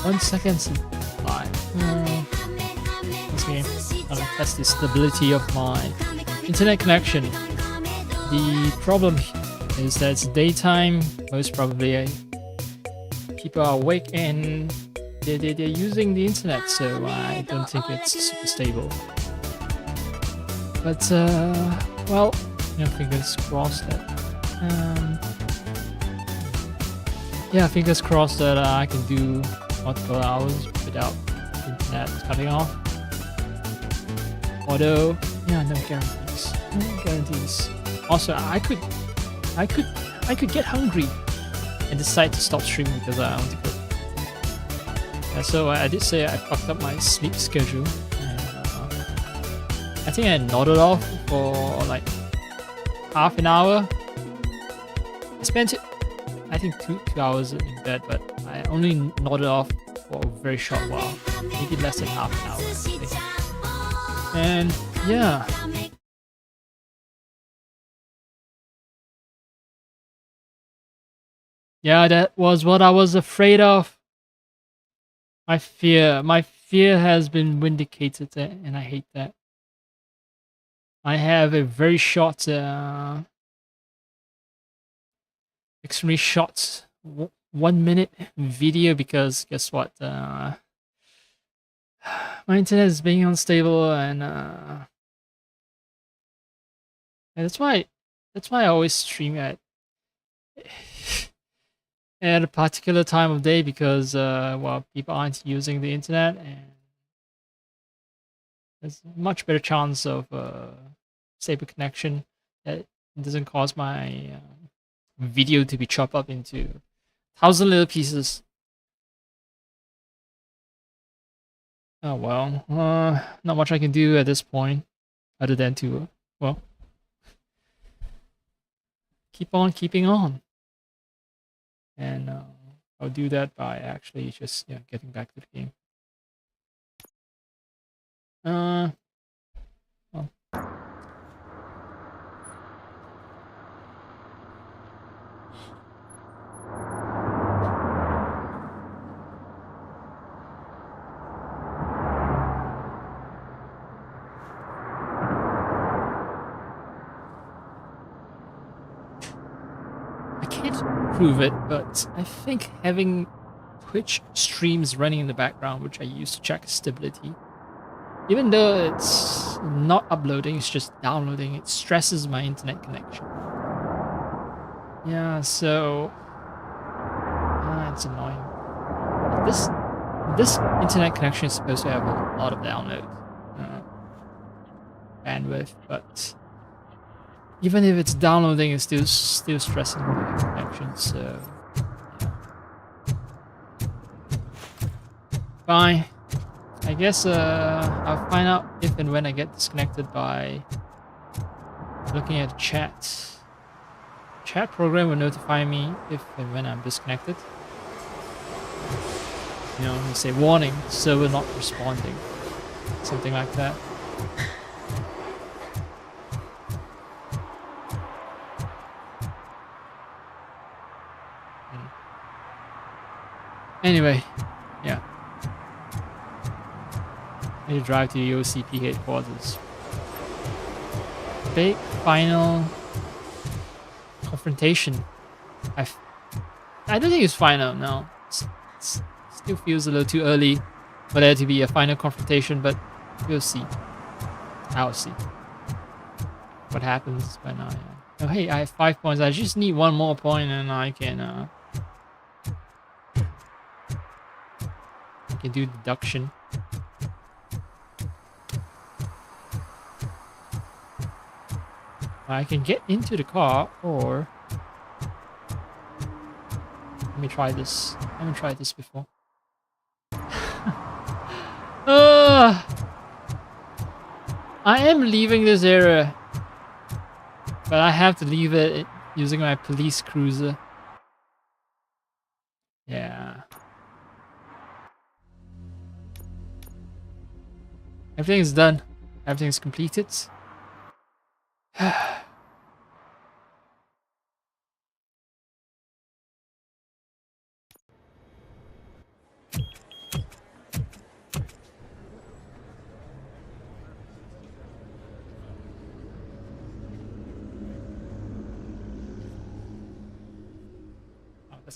1 second supply. This game. I'm gonna test the stability of my internet connection. The problem is that it's daytime. Most probably, people are awake and they're using the internet, so I don't think it's super stable. But well, fingers crossed that. Yeah, fingers crossed that I can do multiple hours without internet cutting off. Although, yeah, no guarantees. No guarantees. Also, I could get hungry and decide to stop streaming because I want to cook. Yeah, so I did say I fucked up my sleep schedule. And, I think I nodded off for like half an hour. I spent, I think, two hours in bed, but I only nodded off for a very short while, maybe less than half an hour, I think. And yeah. Yeah, that was what I was afraid of. My fear has been vindicated, and I hate that. I have a very short, extremely short 1 minute video because guess what? My internet is being unstable, and that's why I always stream at a particular time of day because well, people aren't using the internet and there's a much better chance of stable connection that doesn't cause my video to be chopped up into 1,000 little pieces. Oh well, not much I can do at this point other than to, well, keep on keeping on. And I'll do that by actually just getting back to the game. Well. I can't prove it, but I think having Twitch streams running in the background, which I use to check stability, even though it's not uploading, it's just downloading, it stresses my internet connection. Yeah, so it's annoying. This internet connection is supposed to have a lot of download bandwidth, but even if it's downloading, it's still stressing the connection. So yeah. Fine. I guess I'll find out if and when I get disconnected by looking at the chat. Chat program will notify me if and when I'm disconnected. You say warning, server not responding, something like that. Anyway, yeah. I need to drive to the OCP headquarters. Big final confrontation. I don't think it's final, no. It still feels a little too early for there to be a final confrontation, but we'll see. I'll see what happens when I... oh, hey, I have 5 points. I just need one more point and I can do deduction. I can get into the car, or let me try this. I haven't tried this before. I am leaving this area, but I have to leave it using my police cruiser. Yeah. Everything's done. Everything's completed.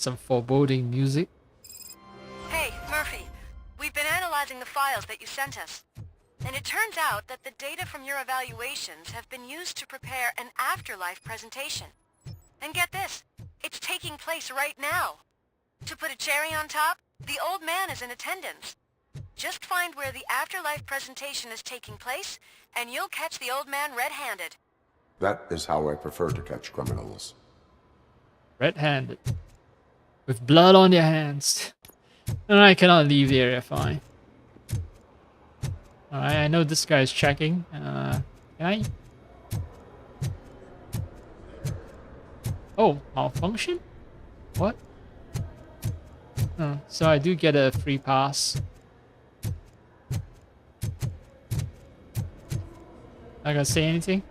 some foreboding music. Hey, Murphy. We've been analyzing the files that you sent us. And it turns out that the data from your evaluations have been used to prepare an afterlife presentation. And get this, it's taking place right now. To put a cherry on top, the old man is in attendance. Just find where the afterlife presentation is taking place, and you'll catch the old man red-handed. That is how I prefer to catch criminals. Red-handed. With blood on their hands. And I cannot leave the area, fine. Alright, I know this guy is checking. Can I? Oh, malfunction? What? Oh, so I do get a free pass. Not gonna say anything?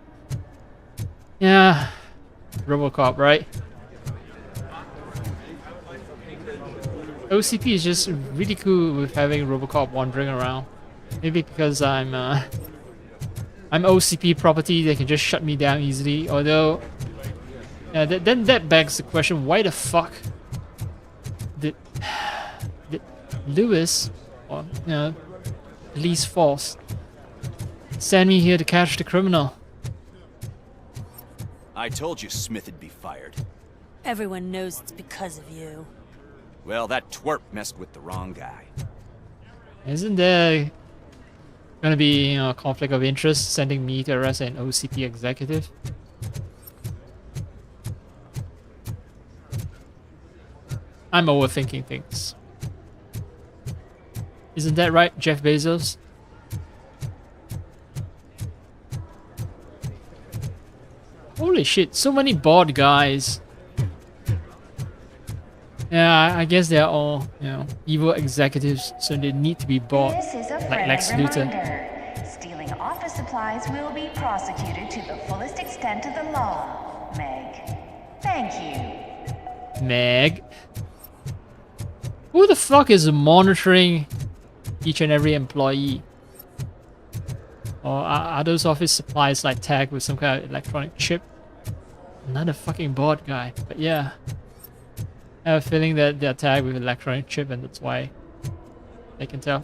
Yeah. RoboCop, right? OCP is just really cool with having RoboCop wandering around. Maybe because I'm OCP property, they can just shut me down easily. Although, then that begs the question: why the fuck did Lewis, or police force, send me here to catch the criminal? I told you Smith'd be fired. Everyone knows it's because of you. Well, that twerp messed with the wrong guy. Isn't there gonna be a conflict of interest sending me to arrest an OCP executive? I'm overthinking things. Isn't that right, Jeff Bezos? Holy shit, so many bored guys. Yeah, I guess they're all, evil executives, so they need to be bought, like Lex Luthor. Stealing office supplies will be prosecuted to the fullest extent of the law, Meg. Thank you. Meg? Who the fuck is monitoring each and every employee? Or are those office supplies like tagged with some kind of electronic chip? Another fucking bored guy, but yeah. I have a feeling that they're tagged with electronic chip and that's why they can tell.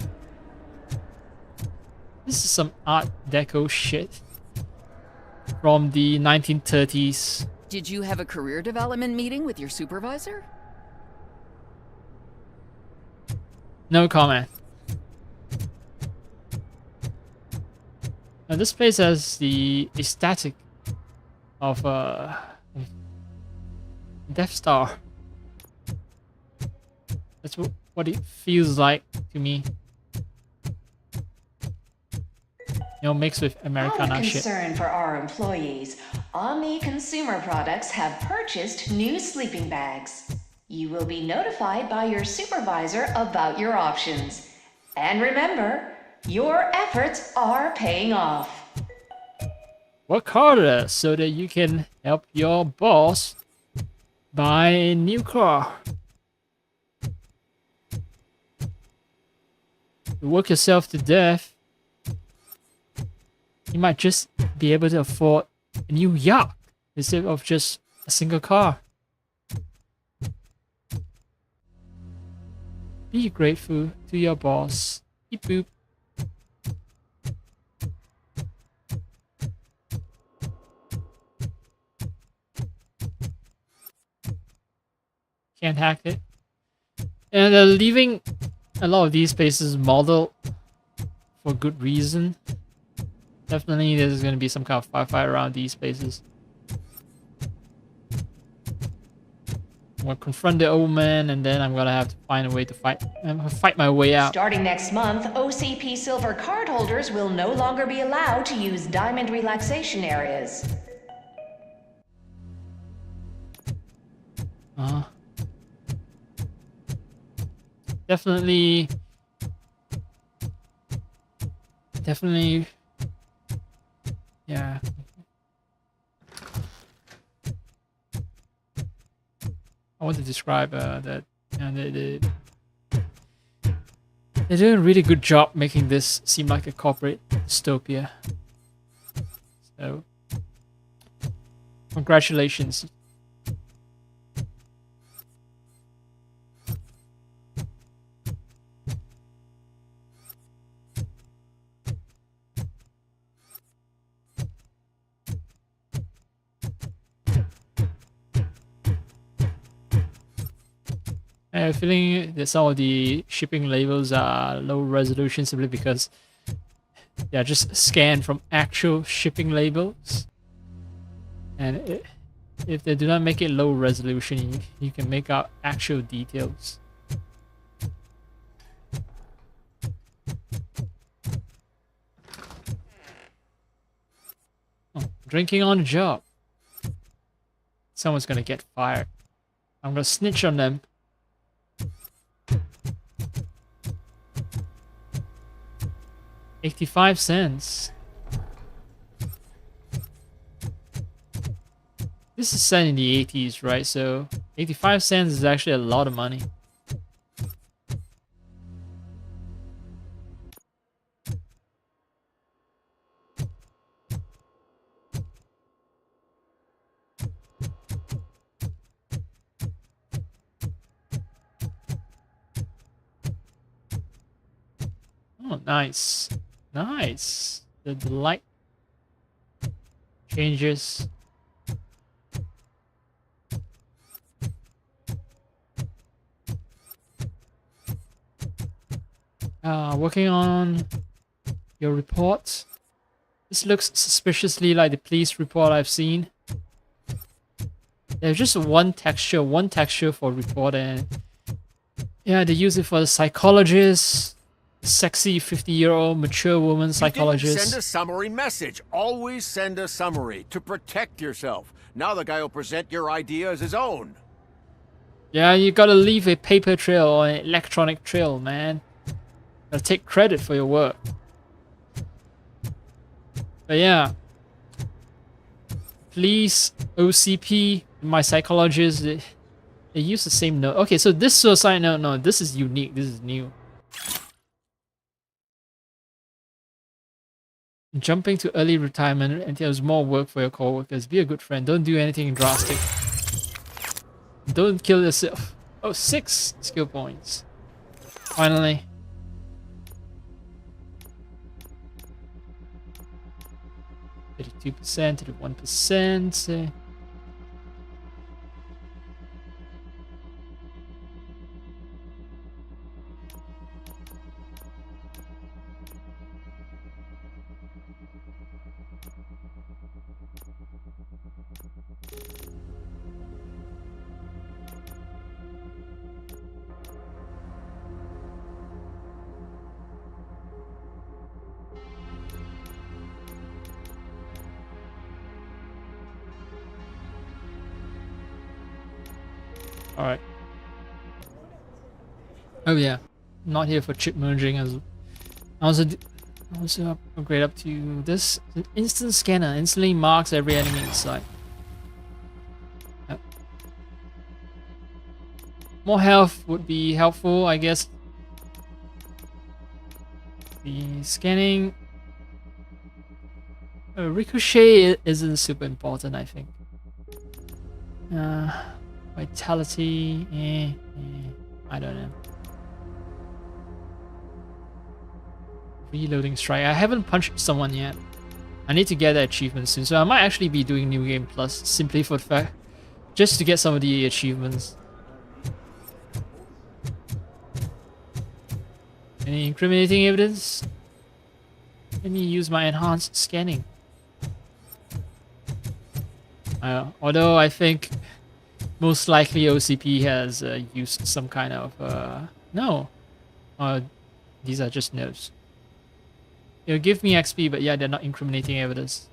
This is some Art Deco shit from the 1930s. Did you have a career development meeting with your supervisor? No comment. Now this place has the aesthetic of Death Star. That's what it feels like to me. Mixed with Americana Out of shit. concern for our employees, Omni Consumer Products have purchased new sleeping bags. You will be notified by your supervisor about your options. And remember, your efforts are paying off. Work harder so that you can help your boss buy a new car. You work yourself to death, you might just be able to afford a new yacht instead of just a single car. Be grateful to your boss. Beep boop. Can't hack it. And they're leaving a lot of these spaces modeled for good reason. Definitely there's going to be some kind of firefight around these spaces. I'm going to confront the old man and then I'm going to have to find a way to fight my way out. Starting next month, OCP Silver cardholders will no longer be allowed to use diamond relaxation areas. Definitely, yeah. I want to describe that they're doing a really good job making this seem like a corporate dystopia. So, congratulations. I have a feeling that some of the shipping labels are low resolution simply because they are just scanned from actual shipping labels. And if they do not make it low resolution, you can make out actual details. Oh, drinking on the job. Someone's gonna get fired. I'm gonna snitch on them. $0.85. This is set in the 80s, right? So 85 cents is actually a lot of money. Oh, nice. Nice. The light changes. Working on your report. This looks suspiciously like the police report I've seen. There's just one texture for report, and yeah, they use it for the psychologist, sexy 50-year-old mature woman psychologist. Send a summary message. Always send a summary to protect yourself. Now the guy will present your idea as his own. Yeah, you gotta leave a paper trail or an electronic trail, man. Gotta take credit for your work. But yeah, police, OCP, my psychologist, they use the same note. Okay, so this suicide note, no, this is unique. This is new. Jumping to early retirement until there's more work for your coworkers. Be a good friend. Don't do anything drastic. Don't kill yourself. Oh, 6 skill points. Finally. %, 31%. Alright. Oh yeah. Not here for chip merging as also upgrade up to this instant scanner. Instantly marks every enemy in sight. Yep. More health would be helpful, I guess. The scanning ricochet isn't super important, I think. Vitality, I don't know. Reloading strike. I haven't punched someone yet. I need to get that achievement soon, so I might actually be doing New Game Plus simply for the fact, just to get some of the achievements. Any incriminating evidence? Let me use my enhanced scanning. Although I think most likely OCP has used some kind of no. These are just notes. It'll give me XP, but yeah, they're not incriminating evidence.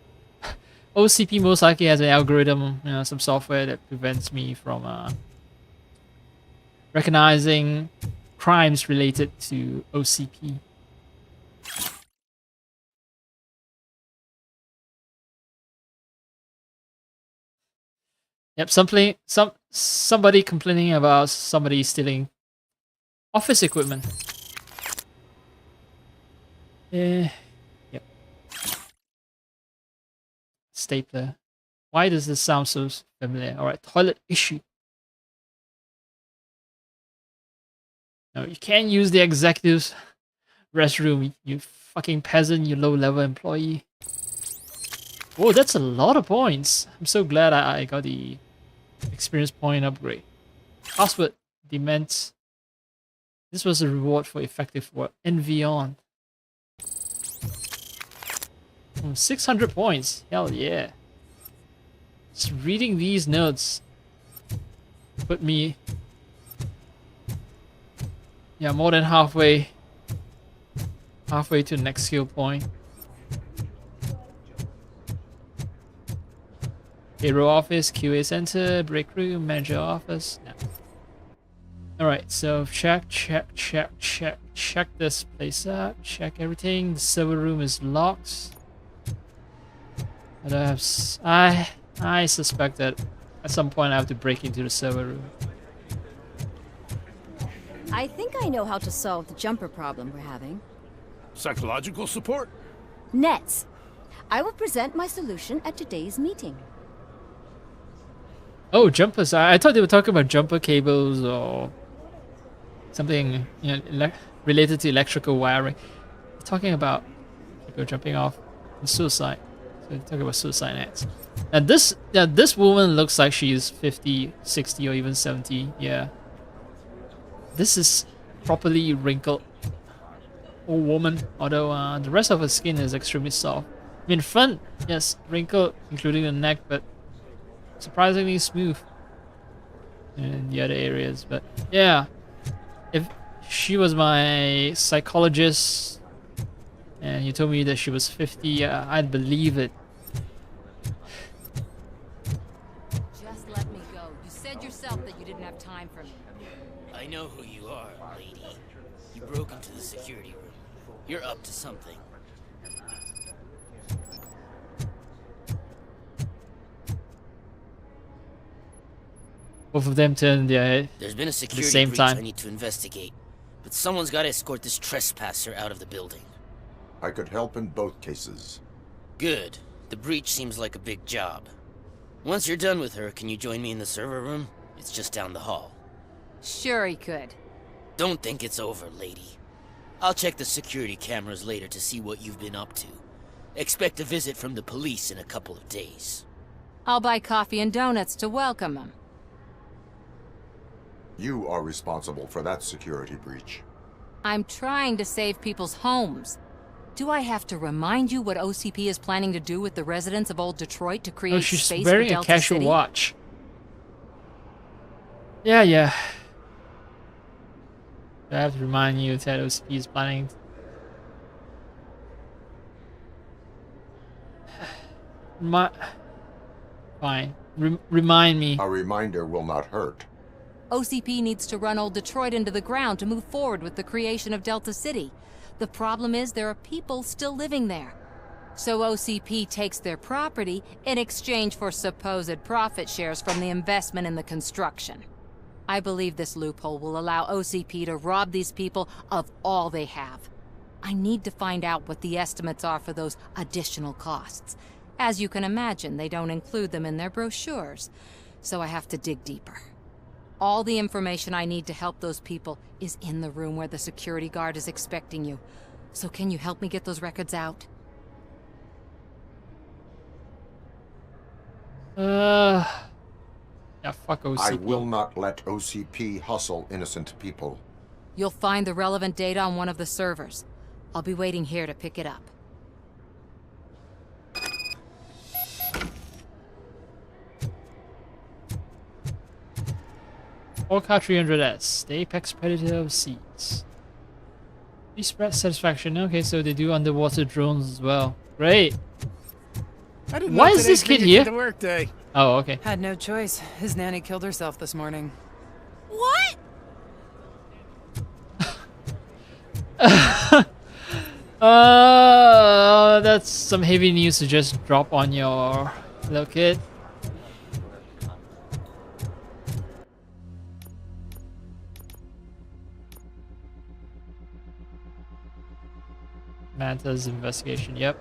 OCP most likely has an algorithm, some software that prevents me from recognizing crimes related to OCP. Yep, somebody complaining about somebody stealing office equipment. Yep. Stapler. Why does this sound so familiar? Alright, toilet issue. No, you can't use the executive's restroom, you fucking peasant, you low-level employee. Whoa, that's a lot of points. I'm so glad I got the experience point upgrade. Password demands This was a reward for effective work. Envy on. 600 points. Hell yeah. Just reading these notes put me, yeah, more than halfway to the next skill point. Hero office, QA center, break room, manager office. No. Alright, so check this place out, check everything. The server room is locked. I suspect that at some point I have to break into the server room. I think I know how to solve the jumper problem we're having. Psychological support? Nets. I will present my solution at today's meeting. Oh, jumpers. I thought they were talking about jumper cables or something, you know, related to electrical wiring. They're talking about people jumping off and suicide. So they're talking about suicide nets. And this woman looks like she's 50, 60, or even 70. Yeah. This is properly wrinkled old woman, although the rest of her skin is extremely soft. I mean, front, yes, wrinkled, including the neck, but surprisingly smooth in the other areas. But yeah, if she was my psychologist and you told me that she was 50, I'd believe it. Just let me go. You said yourself that you didn't have time for me. I know who you are, lady. You broke into the security room. You're up to something. Both of them turned their head There's been a at the security same breach time. I need to investigate, but someone's got to escort this trespasser out of the building. I could help in both cases. Good. The breach seems like a big job. Once you're done with her, can you join me in the server room? It's just down the hall. Sure he could. Don't think it's over, lady. I'll check the security cameras later to see what you've been up to. Expect a visit from the police in a couple of days. I'll buy coffee and donuts to welcome him. You are responsible for that security breach. I'm trying to save people's homes. Do I have to remind you what OCP is planning to do with the residents of Old Detroit to create Oh, she's space wearing for a Delta casual City? watch. Yeah. I have to remind you that OCP is planning. Fine. Remind me. A reminder will not hurt. OCP needs to run Old Detroit into the ground to move forward with the creation of Delta City. The problem is there are people still living there. So OCP takes their property in exchange for supposed profit shares from the investment in the construction. I believe this loophole will allow OCP to rob these people of all they have. I need to find out what the estimates are for those additional costs. As you can imagine, they don't include them in their brochures, so I have to dig deeper. All the information I need to help those people is in the room where the security guard is expecting you. So can you help me get those records out? Yeah, fuck OCP. I will not let OCP hustle innocent people. You'll find the relevant data on one of the servers. I'll be waiting here to pick it up. Orca 300S, the apex predator of seas. We spread satisfaction. Okay, so they do underwater drones as well. Great. Why is this kid here? Workday. Oh, okay. Had no choice. His nanny killed herself this morning. What? That's some heavy news to just drop on your little kid. Manta's investigation, yep.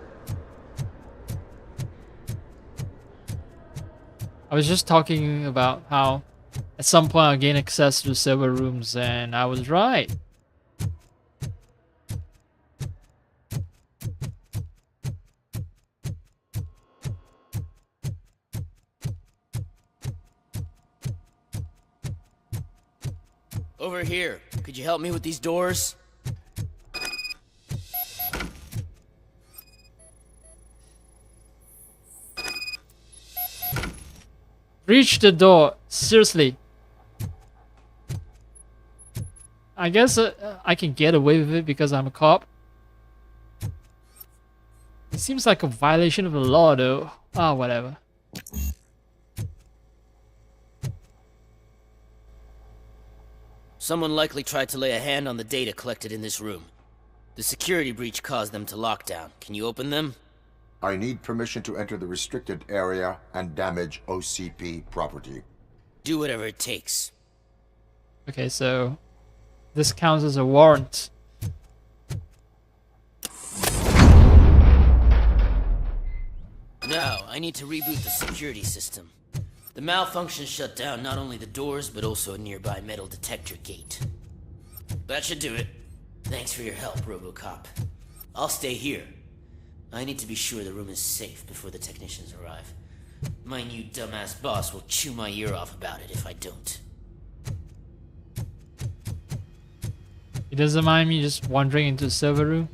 I was just talking about how at some point I'll gain access to the server rooms, and I was right. Over here. Could you help me with these doors? Reach the door. Seriously. I guess I can get away with it because I'm a cop. It seems like a violation of the law though. Ah, whatever. Someone likely tried to lay a hand on the data collected in this room. The security breach caused them to lock down. Can you open them? I need permission to enter the restricted area and damage OCP property. Do whatever it takes. Okay, so this counts as a warrant. Now, I need to reboot the security system. The malfunction shut down not only the doors, but also a nearby metal detector gate. That should do it. Thanks for your help, RoboCop. I'll stay here. I need to be sure the room is safe before the technicians arrive. My new dumbass boss will chew my ear off about it if I don't. It doesn't mind me just wandering into the server room.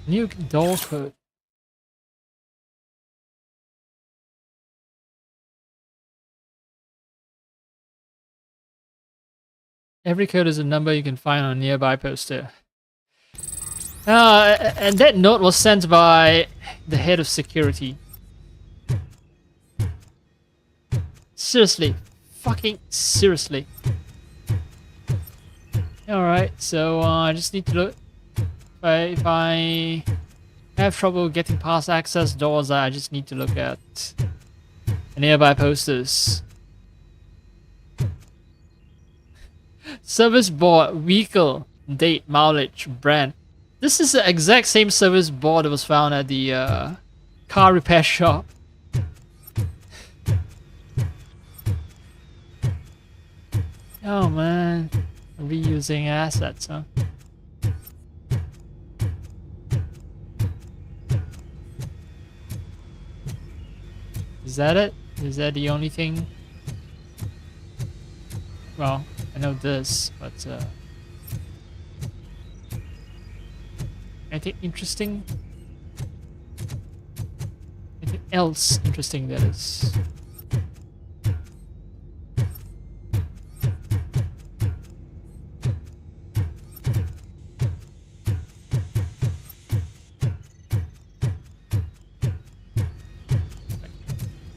New door code. Every code is a number you can find on a nearby poster. And that note was sent by the head of security. Seriously. Fucking seriously. Alright, so I just need to look. If I have trouble getting past access doors, I just need to look at the nearby posters. Service board, vehicle, date, mileage, brand. This is the exact same service board that was found at the car repair shop. Oh man, reusing assets, huh? Is that it? Is that the only thing? Well, I know this, but anything interesting? Anything else interesting that is?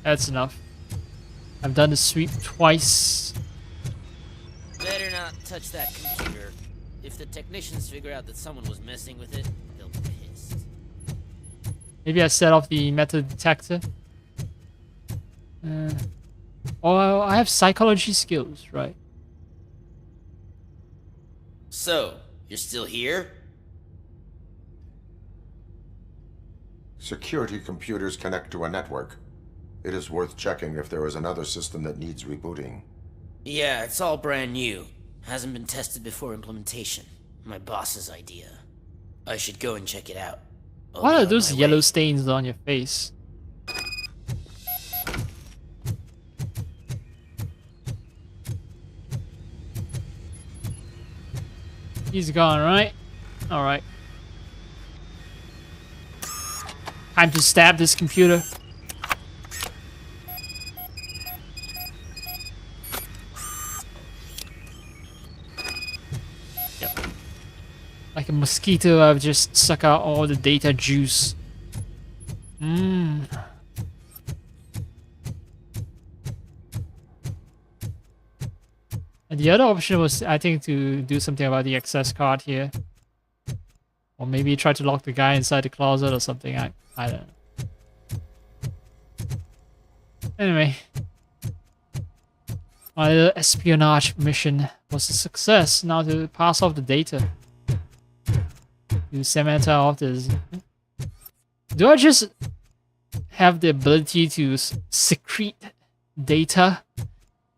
That's enough. I've done the sweep twice. Better not touch that computer. If the technicians figure out that someone was messing with it, they'll be pissed. Maybe I set off the metal detector. Oh, I have psychology skills, right? So, you're still here? Security computers connect to a network. It is worth checking if there is another system that needs rebooting. Yeah, it's all brand new. Hasn't been tested before implementation. My boss's idea. I should go and check it out. What are those yellow stains on your face? He's gone, right? Alright. Time to stab this computer. Yep. Like a mosquito, I've just sucked out all the data juice. And the other option was, I think, to do something about the access card here. Or maybe try to lock the guy inside the closet or something. I don't know. Anyway. My little espionage mission was a success. Now to pass off the data. To Samantha off this. Do I just have the ability to secrete data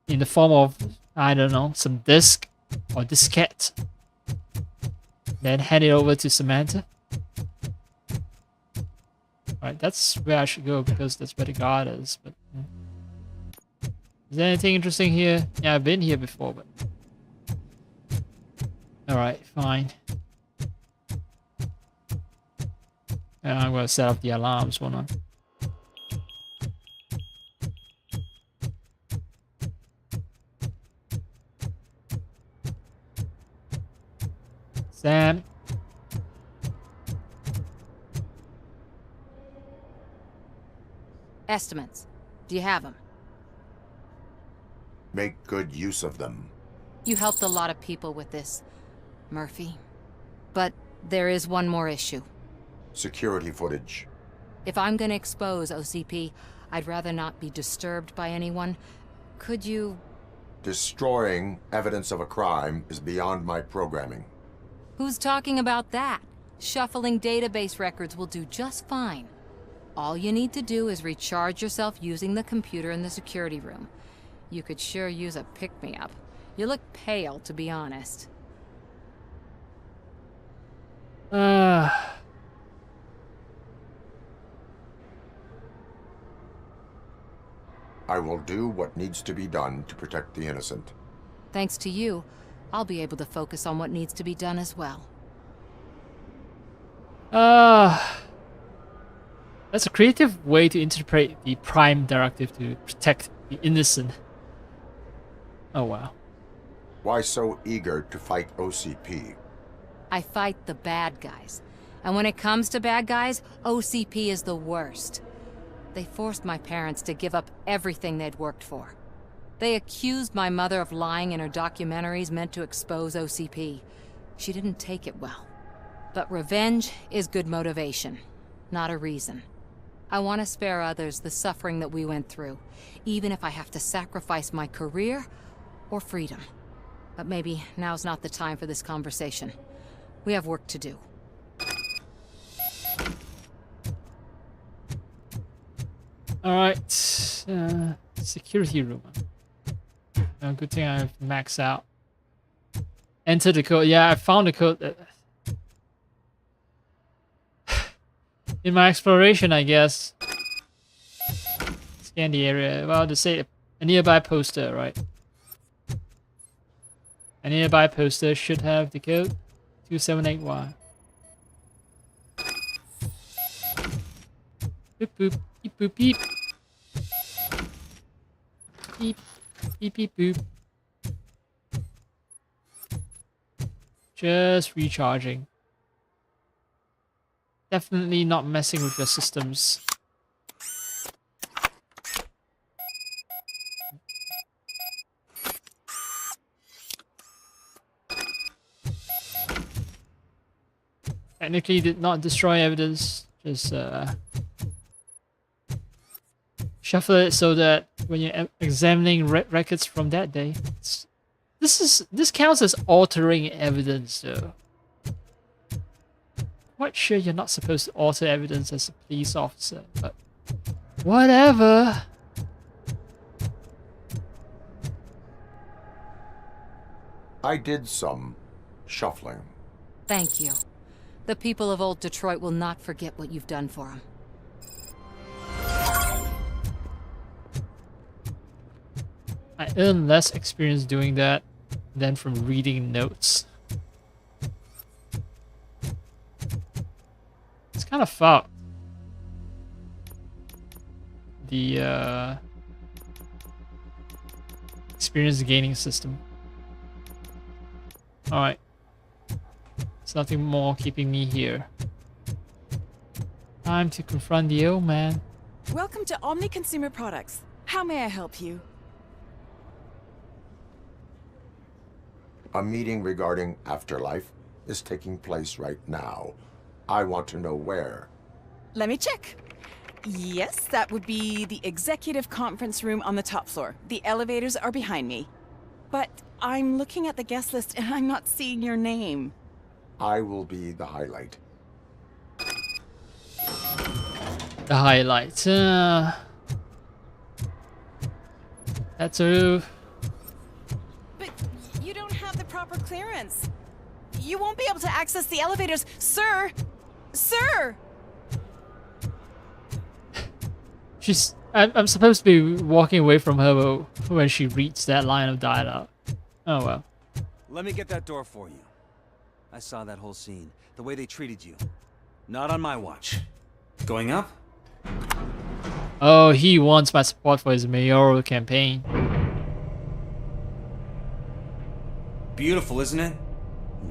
in the form of, I don't know, some disk or diskette, then hand it over to Samantha? Alright, that's where I should go because that's where the guard is, but Is there anything interesting here? Yeah, I've been here before, but... Alright, fine. And I'm gonna set up the alarms, won't I? Sam. Estimates. Do you have them? Make good use of them. You helped a lot of people with this, Murphy. But there is one more issue. Security footage. If I'm gonna expose OCP, I'd rather not be disturbed by anyone. Could you... Destroying evidence of a crime is beyond my programming. Who's talking about that? Shuffling database records will do just fine. All you need to do is recharge yourself using the computer in the security room. You could sure use a pick-me-up. You look pale, to be honest. I will do what needs to be done to protect the innocent. Thanks to you, I'll be able to focus on what needs to be done as well. That's a creative way to interpret the Prime Directive to protect the innocent. Oh wow. Why so eager to fight OCP? I fight the bad guys. And when it comes to bad guys, OCP is the worst. They forced my parents to give up everything they'd worked for. They accused my mother of lying in her documentaries meant to expose OCP. She didn't take it well. But revenge is good motivation, not a reason. I want to spare others the suffering that we went through, even if I have to sacrifice my career or freedom. But maybe now's not the time for this conversation. We have work to do. Alright, security room. Good thing I've maxed out. Enter the code. Yeah, I found the code that... in my exploration, I guess. Scan the area. Well, to say a nearby poster, right? A nearby poster should have the code 278Y. Boop boop beep boop beep. Beep beep beep boop. Just recharging. Definitely not messing with your systems. Technically did not destroy evidence, just shuffle it so that when you're examining records from that day, this counts as altering evidence though. Quite sure you're not supposed to alter evidence as a police officer, but whatever. I did some shuffling. Thank you. The people of old Detroit will not forget what you've done for them. I earn less experience doing that than from reading notes. It's kind of fucked. The experience gaining system. Alright. There's nothing more keeping me here. Time to confront the old man. Welcome to Omni Consumer Products. How may I help you? A meeting regarding afterlife is taking place right now. I want to know where. Let me check. Yes, that would be the executive conference room on the top floor. The elevators are behind me. But I'm looking at the guest list and I'm not seeing your name. I will be the highlight. The highlight. That's a... But you don't have the proper clearance. You won't be able to access the elevators, sir! Sir! I'm supposed to be walking away from her when she reads that line of dialogue. Oh well. Let me get that door for you. I saw that whole scene. The way they treated you. Not on my watch. Going up? Oh, he wants my support for his mayoral campaign. Beautiful, isn't it?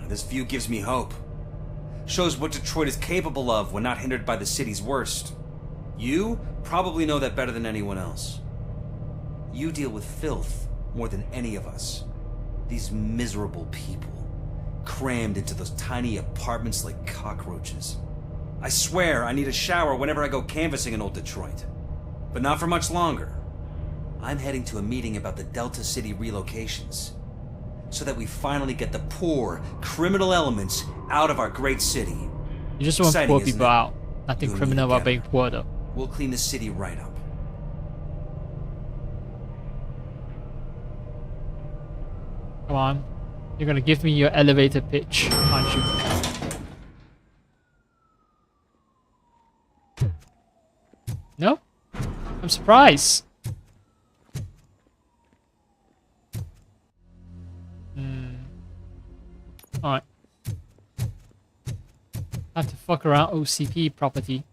This view gives me hope. Shows what Detroit is capable of when not hindered by the city's worst. You probably know that better than anyone else. You deal with filth more than any of us. These miserable people, crammed into those tiny apartments like cockroaches. I swear I need a shower whenever I go canvassing in old Detroit. But not for much longer. I'm heading to a meeting about the Delta City relocations, so that we finally get the poor, criminal elements out of our great city. You just want Exciting, poor people isn't it? out. Nothing You and criminal me about being together. poor though. We'll clean the city right up. Come on. You're gonna give me your elevator pitch, aren't you? No? I'm surprised. Alright. Time to fuck around OCP property.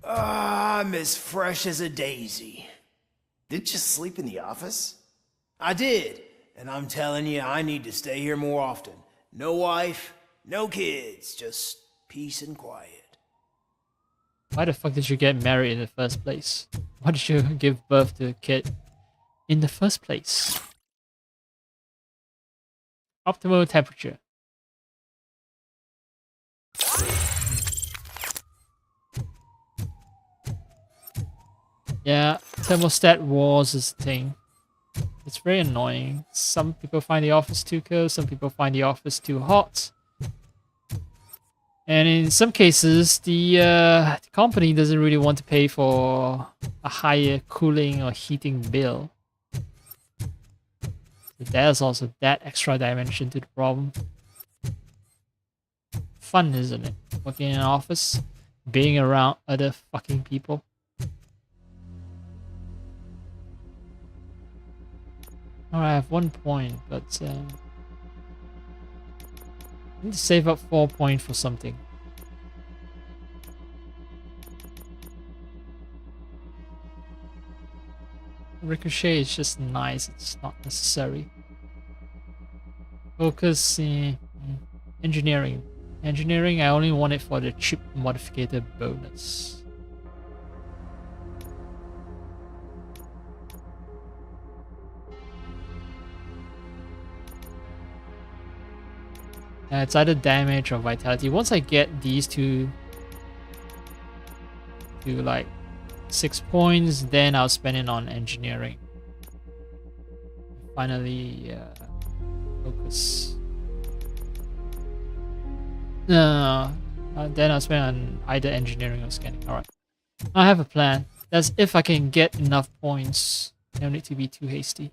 I'm as fresh as a daisy. Didn't you sleep in the office? I did, and I'm telling you, I need to stay here more often. No wife, no kids, just peace and quiet. Why the fuck did you get married in the first place? Why did you give birth to a kid in the first place? Optimal temperature. Yeah, thermostat wars is a thing. It's very annoying. Some people find the office too cold, some people find the office too hot. And in some cases, the company doesn't really want to pay for a higher cooling or heating bill. There's also that extra dimension to the problem. Fun, isn't it? Working in an office, being around other fucking people. Alright, I have 1 point, but I need to save up 4 points for something. Ricochet is just nice, it's not necessary. Focus engineering. Engineering, I only want it for the chip modificator bonus. It's either damage or vitality. Once I get these two to like 6 points, then I'll spend it on engineering. Finally, focus. No, then I'll spend on either engineering or scanning. Alright. I have a plan. That's if I can get enough points. I don't need to be too hasty.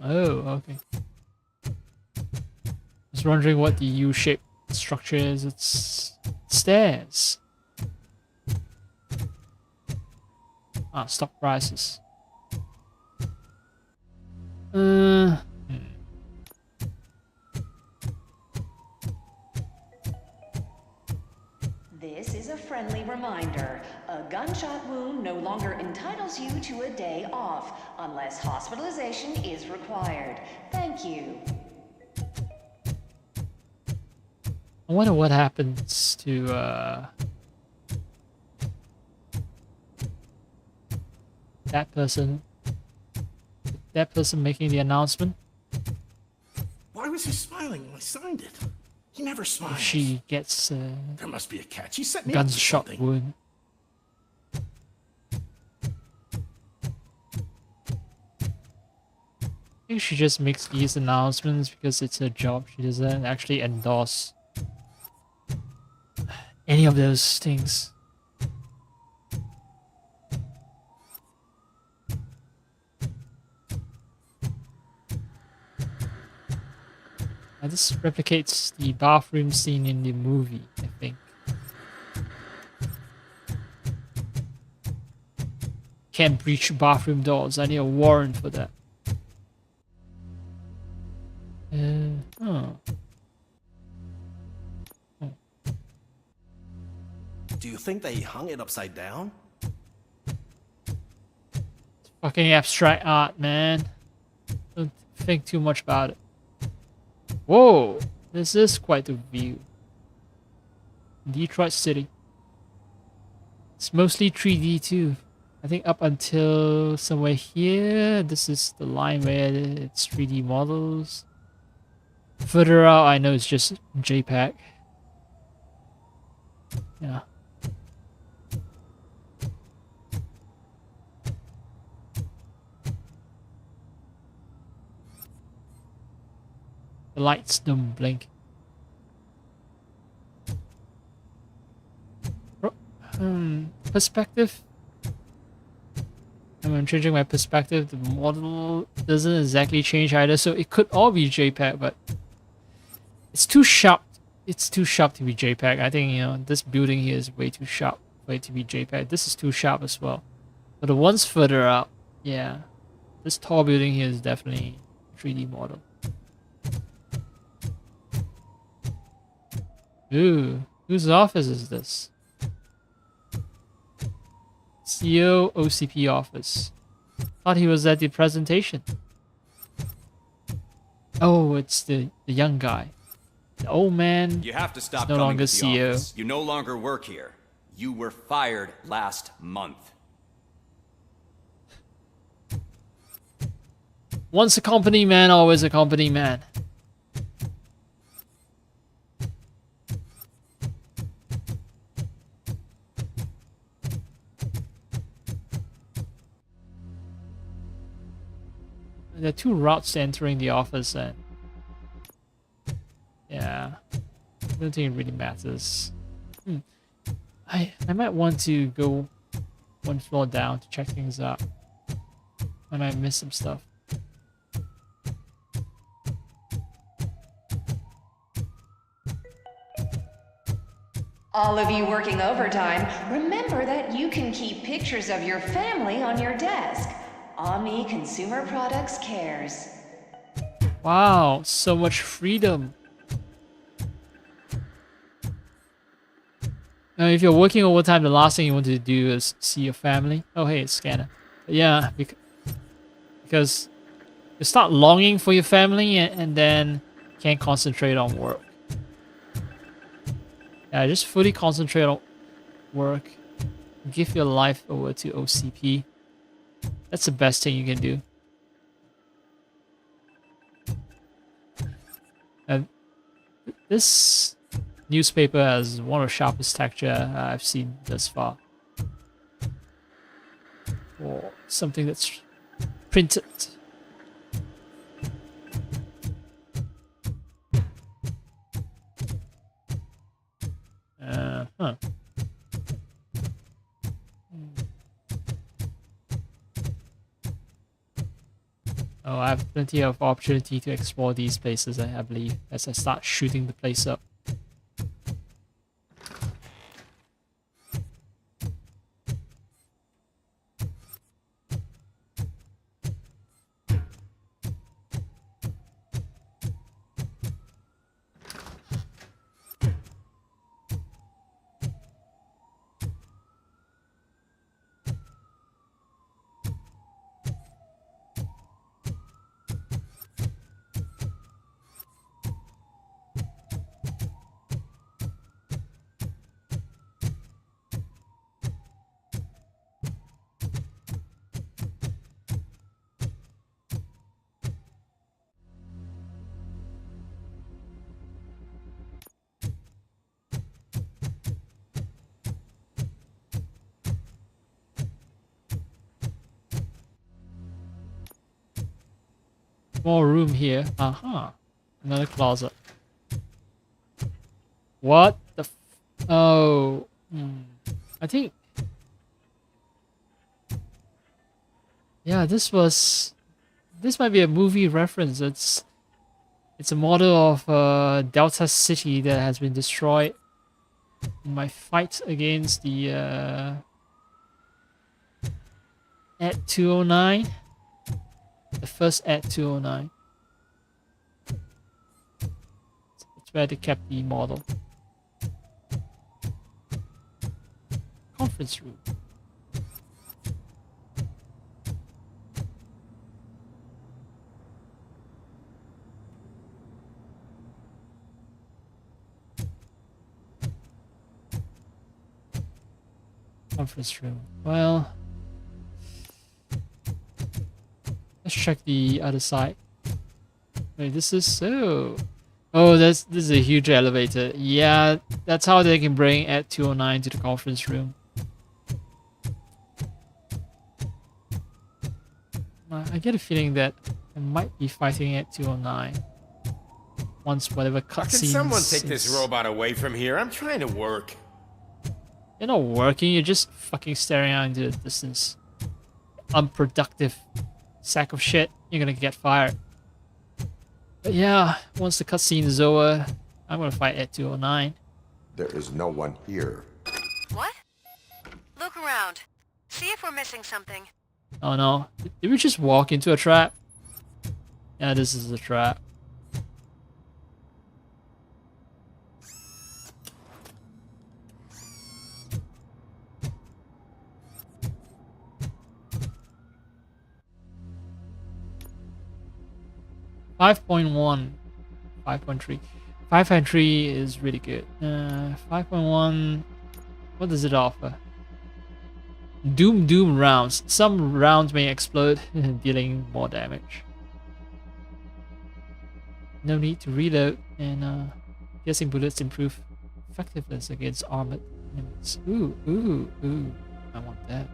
Oh, okay. I was wondering what the U-shaped structure is. It's stairs. Ah, stock prices. This is a friendly reminder. A gunshot wound no longer entitles you to a day off, unless hospitalization is required. Thank you. I wonder what happens to that person. That person making the announcement. Why was he smiling when I signed it? He never smiles. If she gets There must be a catch. He set me up for gunshot something. wound. I think she just makes these announcements because it's her job. She doesn't actually endorse any of those things. This replicates the bathroom scene in the movie, I think. Can't breach bathroom doors. I need a warrant for that. Oh. Do you think they hung it upside down? It's fucking abstract art, man. Don't think too much about it. Whoa! This is quite the view. Detroit City. It's mostly 3D too. I think up until somewhere here, this is the line where it's 3D models. Further out, I know it's just JPEG. Yeah. The lights don't blink. Perspective. I'm changing my perspective. The model doesn't exactly change either, so it could all be JPEG, but it's too sharp. It's too sharp to be JPEG. I think, you know, this building here is way too sharp for it to be JPEG. This is too sharp as well. But the ones further out, yeah. This tall building here is definitely 3D model. Ooh, whose office is this? CEO OCP office. Thought he was at the presentation. Oh, it's the young guy. The old man. You have to stop no coming longer to the CEO. office. You no longer work here. You were fired last month. Once a company man, always a company man. There are two routes entering the office, and yeah, I don't think it really matters. I might want to go one floor down to check things out. I might miss some stuff. All of you working overtime, remember that you can keep pictures of your family on your desk. Omni Consumer Products cares. Wow, so much freedom. Now, if you're working overtime, the last thing you want to do is see your family. Oh, hey, it's scanner. But yeah, because you start longing for your family and then can't concentrate on work. Yeah, just fully concentrate on work. Give your life over to OCP. That's the best thing you can do. And this newspaper has one of the sharpest texture I've seen thus far. Or something that's printed. Huh. Oh, I have plenty of opportunity to explore these places, I believe, as I start shooting the place up. More room here. Another closet. What the f— oh. I think— yeah, this might be a movie reference. It's a model of Delta City that has been destroyed in my fight against the at 209. The first at 209. That's where they kept the model. Conference room. Conference room. Well, let's check the other side. Wait, this is so. Oh, this is a huge elevator. Yeah, that's how they can bring at 209 to the conference room. I get a feeling that I might be fighting at 209 once whatever cutscenes. Can someone take this robot away from here? I'm trying to work. You're not working, you're just fucking staring out into the distance. Unproductive sack of shit. You're gonna get fired. But yeah, once the cutscene is over, I'm gonna fight at 209. There is no one here. What? Look around. See if we're missing something. Oh no. Did we just walk into a trap? Yeah, this is a trap. .1, 5.3. 5.3 is really good. 5.1, what does it offer? Doom rounds. Some rounds may explode, dealing more damage. No need to reload, and piercing bullets improve effectiveness against armored enemies. Ooh. I want that.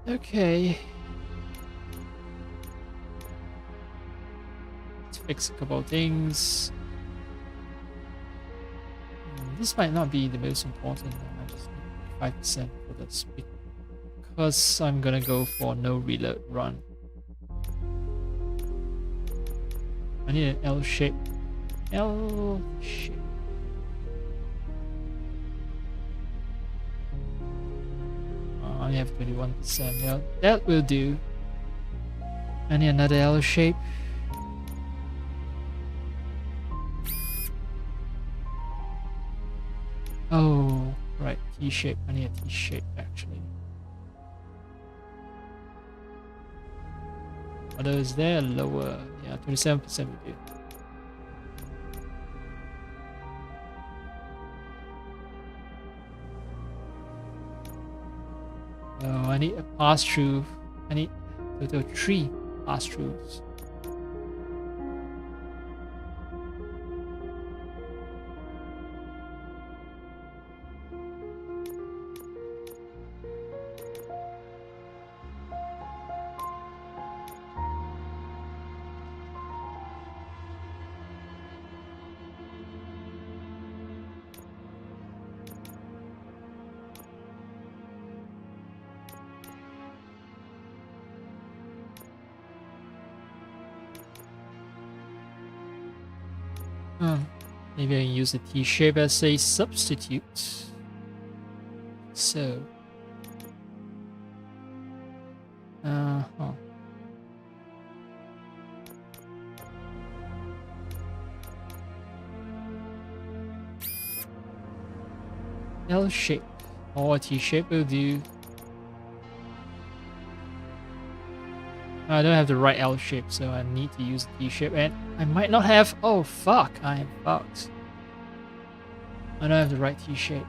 Okay. Let's fix a couple of things. This might not be the most important. I just need 5% for this because I'm gonna go for no reload run. I need an L shape. L shape. I only have 21%. Yeah, that will do. I need another L shape. Oh, right, T-shape. I need a T-shape actually. Although is there lower? Yeah, 27% will do. Oh, I need a pass-through. I need total 3 pass-throughs. Maybe I can use the T-shape as a substitute. So. L shape or T-shape will do. I don't have the right L shape, so I need to use the T-shape, and I might not have. Oh fuck! I am fucked. I don't have the right T-shape.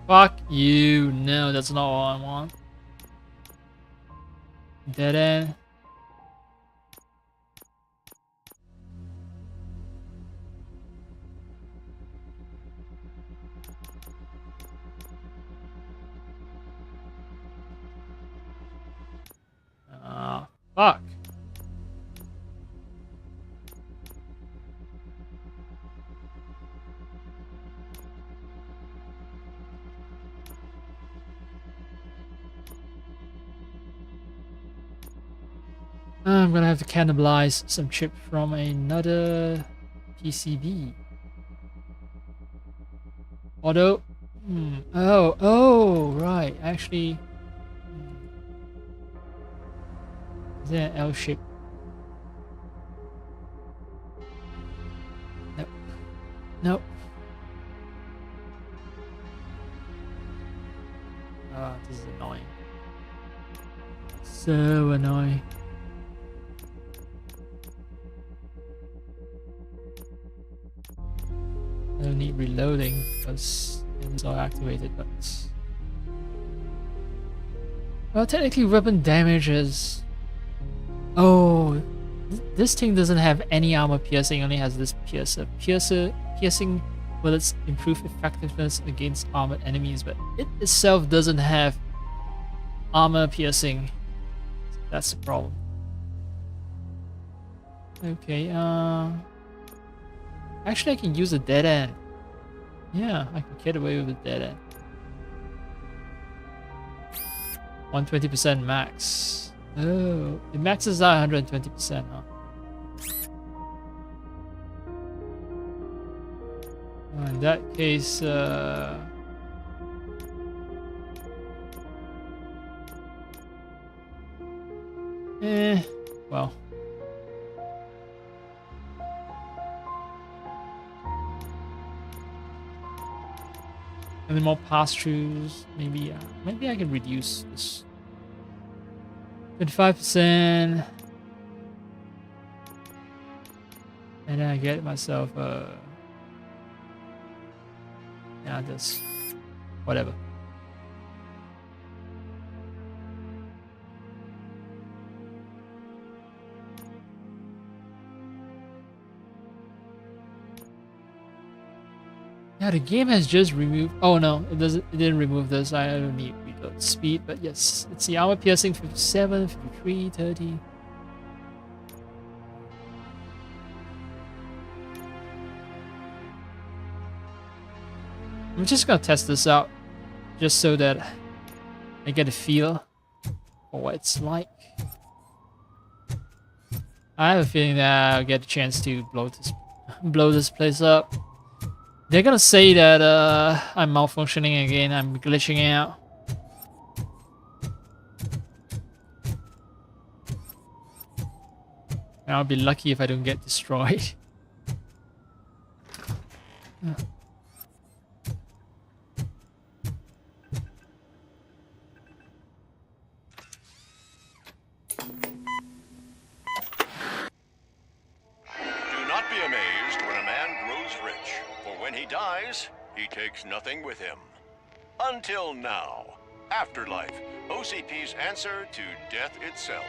Fuck you. No, that's not what I want. Dead end. Fuck. I'm gonna have to cannibalize some chip from another PCB. Although, oh, right. Actually, is there an L shape? Nope. Nope. Ah, this is annoying. So annoying. I don't need reloading because it's all activated, but well, technically weapon damage is... Oh, this thing doesn't have any armor piercing, only has this piercer. Piercing bullets improve effectiveness against armored enemies, but it itself doesn't have armor piercing. That's the problem. Okay, actually, I can use a dead end. Yeah, I can get away with a dead end. 120% max. Oh, it maxes out 120%, huh? In that case, well. Any more pass-throughs? Maybe I can reduce this. 25%. And then I get myself yeah, this whatever. Yeah, the game has just removed. Oh no, it doesn't. It didn't remove this. I don't need reload speed, but yes, it's the armor piercing 57, 53, 30. I'm just gonna test this out, just so that I get a feel for what it's like. I have a feeling that I'll get a chance to blow this place up. They're gonna say that I'm malfunctioning again, I'm glitching out. And I'll be lucky if I don't get destroyed. He takes nothing with him. Until now. Afterlife, OCP's answer to death itself.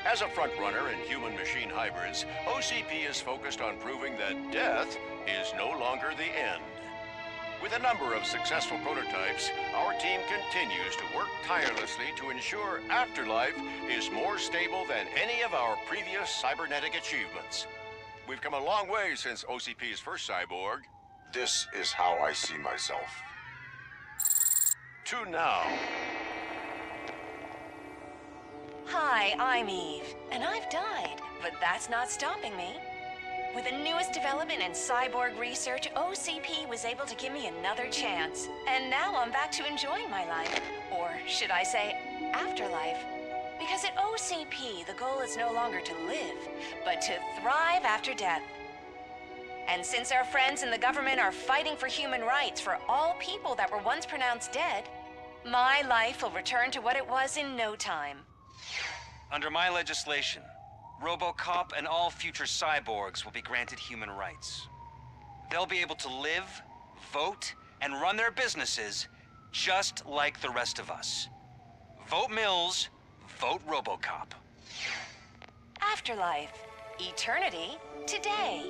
As a frontrunner in human-machine hybrids, OCP is focused on proving that death is no longer the end. With a number of successful prototypes, our team continues to work tirelessly to ensure Afterlife is more stable than any of our previous cybernetic achievements. We've come a long way since OCP's first cyborg. This is how I see myself. To now. Hi, I'm Eve, and I've died, but that's not stopping me. With the newest development in cyborg research, OCP was able to give me another chance. And now I'm back to enjoying my life. Or should I say, afterlife. Because at OCP, the goal is no longer to live, but to thrive after death. And since our friends in the government are fighting for human rights for all people that were once pronounced dead, my life will return to what it was in no time. Under my legislation, RoboCop and all future cyborgs will be granted human rights. They'll be able to live, vote, and run their businesses just like the rest of us. Vote mills, vote RoboCop. Afterlife. Eternity. Today.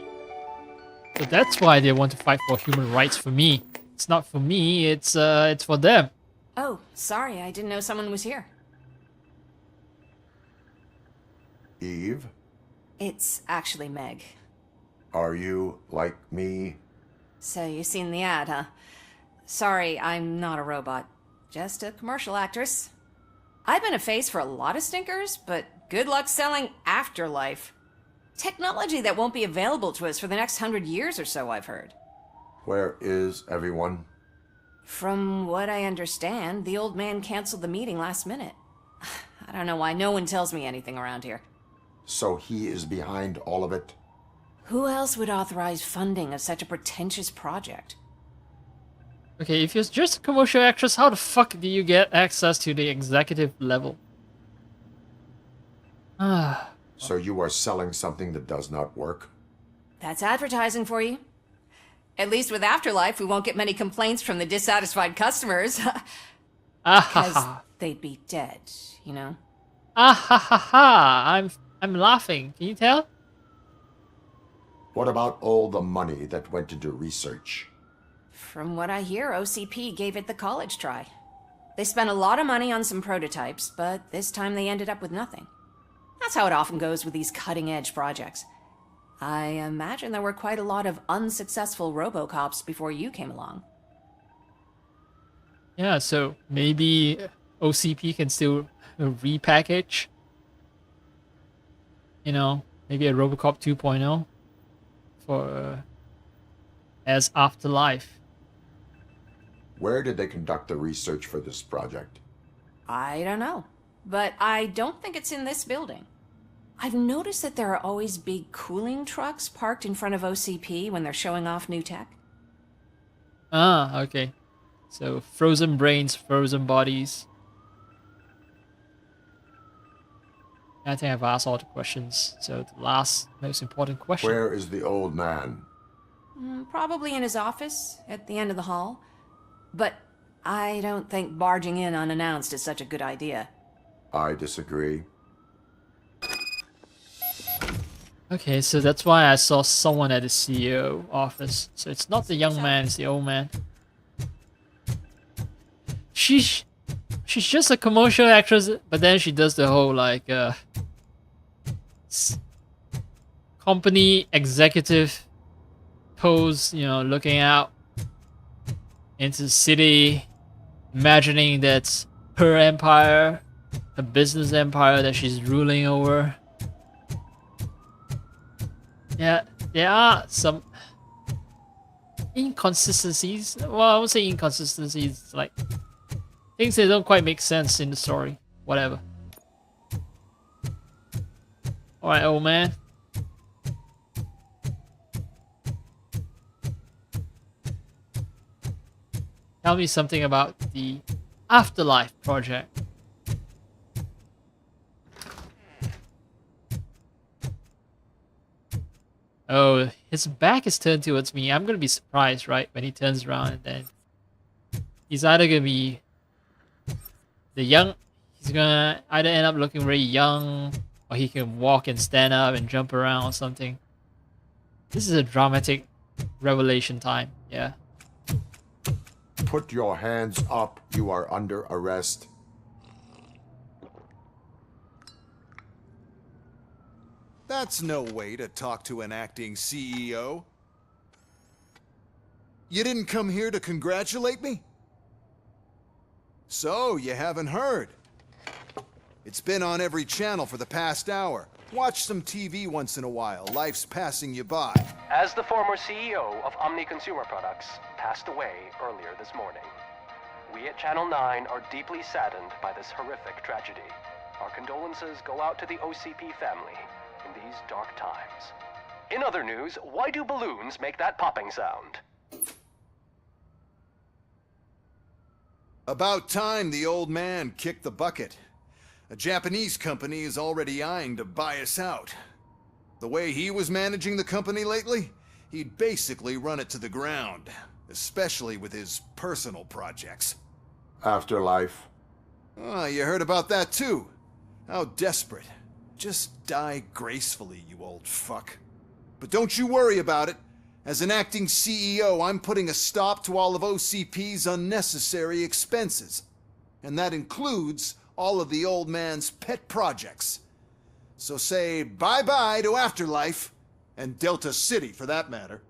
So that's why they want to fight for human rights for me. It's not for me, it's for them. Oh, sorry, I didn't know someone was here. Eve, It's actually Meg. are you like me? So you've seen the ad, huh? Sorry, I'm not a robot. Just a commercial actress. I've been a face for a lot of stinkers, but good luck selling Afterlife. Technology that won't be available to us for the next 100 years or so, I've heard. Where is everyone? From what I understand, the old man canceled the meeting last minute. I don't know why no one tells me anything around here. So he is behind all of it? Who else would authorize funding of such a pretentious project? Okay, if you're just a commercial actress, how the fuck do you get access to the executive level? Ah. So you are selling something that does not work? That's advertising for you. At least with Afterlife, we won't get many complaints from the dissatisfied customers. Because they'd be dead, you know? Ah ha ha ha! I'm laughing. Can you tell? What about all the money that went into research? From what I hear, OCP gave it the college try. They spent a lot of money on some prototypes, but this time they ended up with nothing. That's how it often goes with these cutting-edge projects. I imagine there were quite a lot of unsuccessful RoboCops before you came along. Yeah, so maybe OCP can still repackage. You know, maybe a RoboCop 2.0 for as Afterlife. Where did they conduct the research for this project? I don't know, but I don't think it's in this building. I've noticed that there are always big cooling trucks parked in front of OCP when they're showing off new tech. Ah, okay. So, frozen brains, frozen bodies. I think I've asked all the questions. So, the last most important question. Where is the old man? Probably in his office, at the end of the hall. But I don't think barging in unannounced is such a good idea. I disagree. Okay, so that's why I saw someone at the CEO office. So it's not the young man, it's the old man. She's just a commercial actress, but then she does the whole like company executive pose, you know, looking out into the city, imagining that's her empire, a business empire that she's ruling over. Yeah, there are some inconsistencies. Well, I would say inconsistencies, like things that don't quite make sense in the story. Whatever. Alright, old man. Tell me something about the Afterlife project. Oh, his back is turned towards me. I'm gonna be surprised, right, when he turns around and then he's either gonna be he's gonna either end up looking very young, or he can walk and stand up and jump around or something. This is a dramatic revelation time, yeah. Put your hands up. You are under arrest. That's no way to talk to an acting CEO. You didn't come here to congratulate me? So, you haven't heard. It's been on every channel for the past hour. Watch some TV once in a while. Life's passing you by. As the former CEO of Omni Consumer Products passed away earlier this morning, we at Channel 9 are deeply saddened by this horrific tragedy. Our condolences go out to the OCP family in these dark times. In other news, why do balloons make that popping sound? About time the old man kicked the bucket. A Japanese company is already eyeing to buy us out. The way he was managing the company lately, he'd basically run it to the ground, especially with his personal projects. Afterlife. Oh, you heard about that too. How desperate. Just die gracefully, you old fuck. But don't you worry about it. As an acting CEO, I'm putting a stop to all of OCP's unnecessary expenses. And that includes all of the old man's pet projects. So say bye-bye to Afterlife, and Delta City for that matter.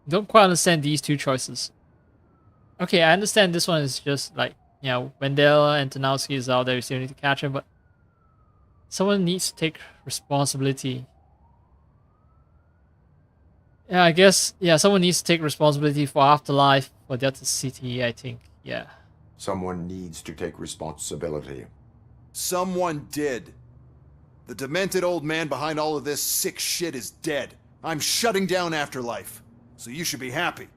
Don't quite understand these two choices. Okay, I understand this one is just like, you know, Wendell and Tanowski is out there, you still need to catch him, but someone needs to take responsibility. Yeah, I guess, yeah, someone needs to take responsibility for Afterlife, for Delta City, I think, yeah. Someone needs to take responsibility. Someone did. The demented old man behind all of this sick shit is dead. I'm shutting down Afterlife. So you should be happy.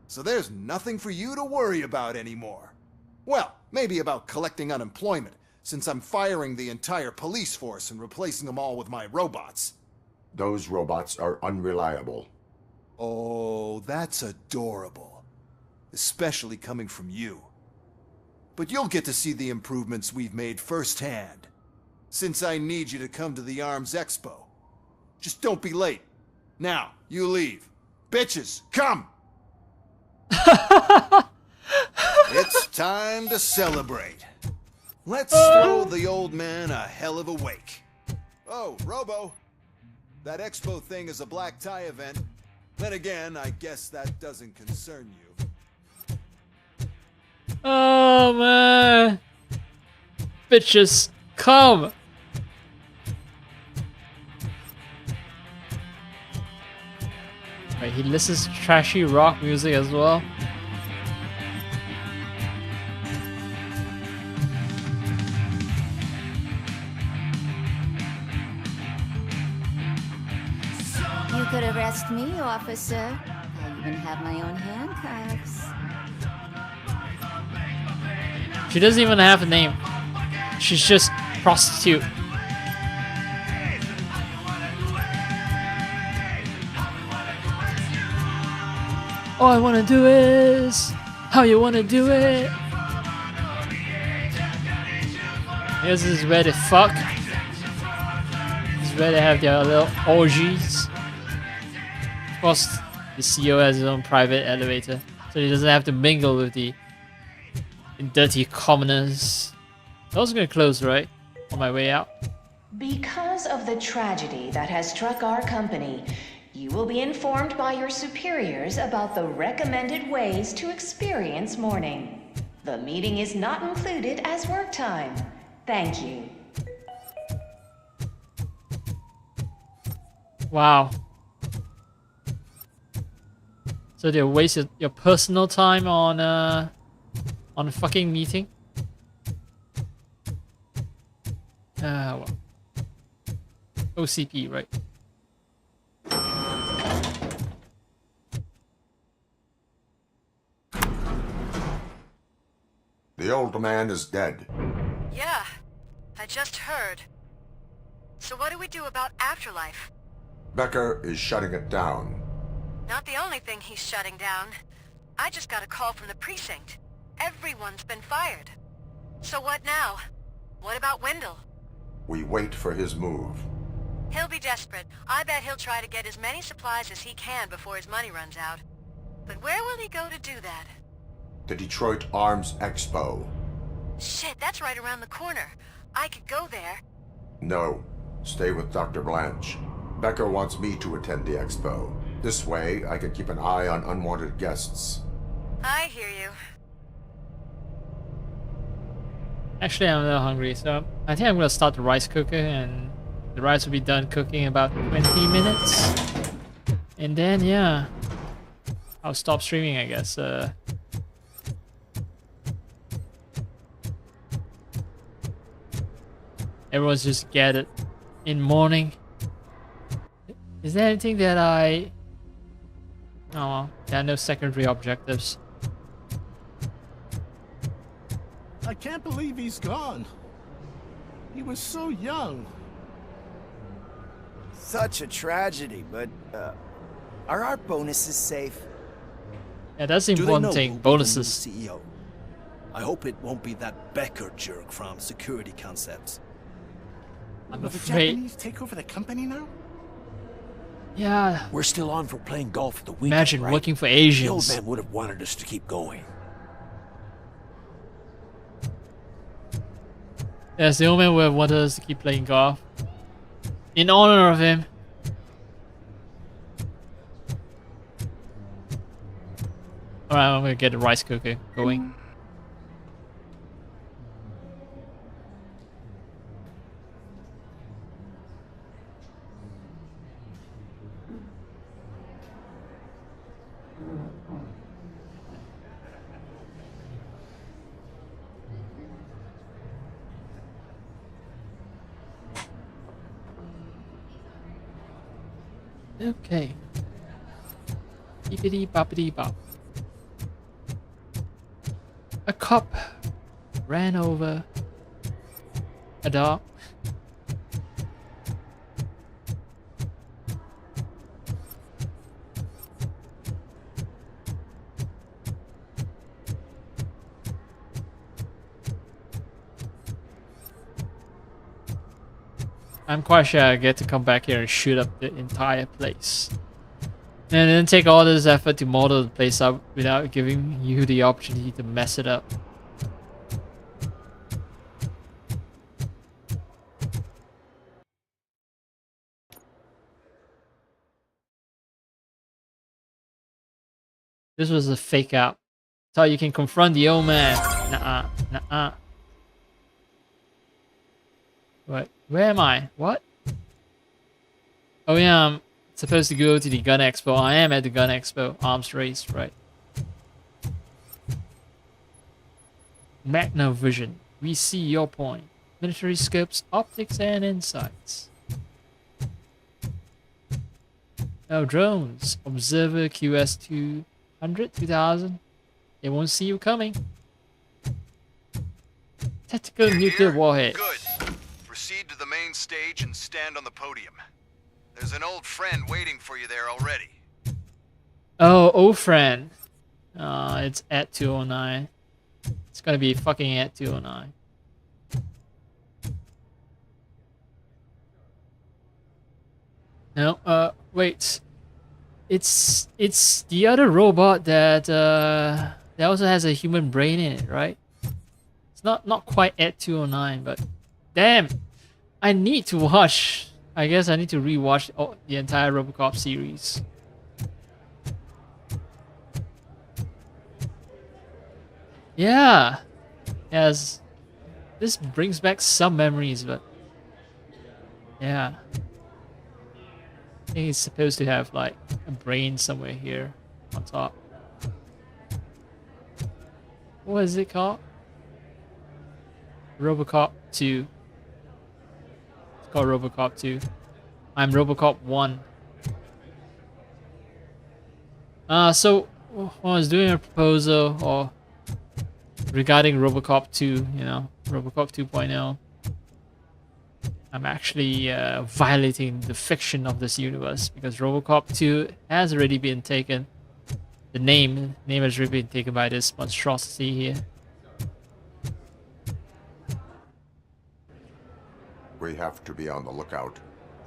So there's nothing for you to worry about anymore. Well, maybe about collecting unemployment, since I'm firing the entire police force and replacing them all with my robots. Those robots are unreliable. Oh, that's adorable. Especially coming from you. But you'll get to see the improvements we've made firsthand. Since I need you to come to the ARMS Expo. Just don't be late. Now, you leave. Bitches, come! It's time to celebrate. Let's throw the old man a hell of a wake. Oh, Robo. That expo thing is a black tie event. Then again, I guess that doesn't concern you. Oh man. Bitches, come! Right, he listens to trashy rock music as well. You could arrest me, officer. I even have my own handcuffs. She doesn't even have a name. She's just prostitute. All I wanna do is how you wanna do it. This is where they fuck. This is where they have their little orgies. Of course, the CEO has his own private elevator, so he doesn't have to mingle with the dirty commoners. I was gonna close, right? On my way out. Because of the tragedy that has struck our company, you will be informed by your superiors about the recommended ways to experience mourning. The meeting is not included as work time. Thank you. Wow. So they wasted your personal time on a fucking meeting? Well. OCP, right? The old man is dead. Yeah, I just heard. So what do we do about Afterlife? Becker is shutting it down. Not the only thing he's shutting down. I just got a call from the precinct. Everyone's been fired. So what now? What about Wendell? We wait for his move. He'll be desperate. I bet he'll try to get as many supplies as he can before his money runs out. But where will he go to do that? The Detroit Arms Expo. Shit, that's right around the corner. I could go there. No. Stay with Dr. Blanche. Becker wants me to attend the expo. This way, I can keep an eye on unwanted guests. I hear you. Actually, I'm a little hungry, so I think I'm gonna start the rice cooker, and the rice will be done cooking in about 20 minutes. And then, yeah, I'll stop streaming, I guess. Everyone's just gathered in mourning. Is there anything that I... Oh, well, there are no secondary objectives. I can't believe he's gone. He was so young. Such a tragedy, but, are our bonuses safe? Yeah, that's the Do they important know thing. who'll be the new Bonuses. CEO? I hope it won't be that Becker jerk from Security Concepts. I'm Will the afraid. Japanese take over the company now? Yeah. We're still on for playing golf at the weekend, Imagine right? working for The Asians. old man would have wanted us to keep going. Yes, the old man would have wanted us to keep playing golf. In honor of him. Alright, I'm gonna get the rice cooker going. Okay. Beepity boppity bop. A cop ran over a dog. I'm quite sure I get to come back here and shoot up the entire place. And then take all this effort to model the place up without giving you the opportunity to mess it up. This was a fake out. So you can confront the old man. Nuh-uh, nuh-uh. What? Where am I? What? Oh yeah, I'm supposed to go to the gun expo. I am at the gun expo. Arms race, right? Magna Vision. We see your point. Military scopes, optics, and insights. Oh, drones. Observer QS 200, 2000. They won't see you coming. Tactical nuclear warhead. Good. Proceed to the main stage and stand on the podium. There's an old friend waiting for you there already. Oh, old friend. It's at 209. It's gonna be fucking at 209. No, wait. It's the other robot that also has a human brain in it, right? It's not quite at 209, but damn, I need to watch. I guess I need to rewatch the entire RoboCop series. Yeah, yes, this brings back some memories, but yeah. I think it's supposed to have like a brain somewhere here on top. What is it called? RoboCop 2. It's called RoboCop 2. I'm RoboCop 1. So when I was doing a proposal or regarding RoboCop 2, you know, RoboCop 2.0, I'm actually violating the fiction of this universe because RoboCop 2 has already been taken. The name has already been taken by this monstrosity here. We have to be on the lookout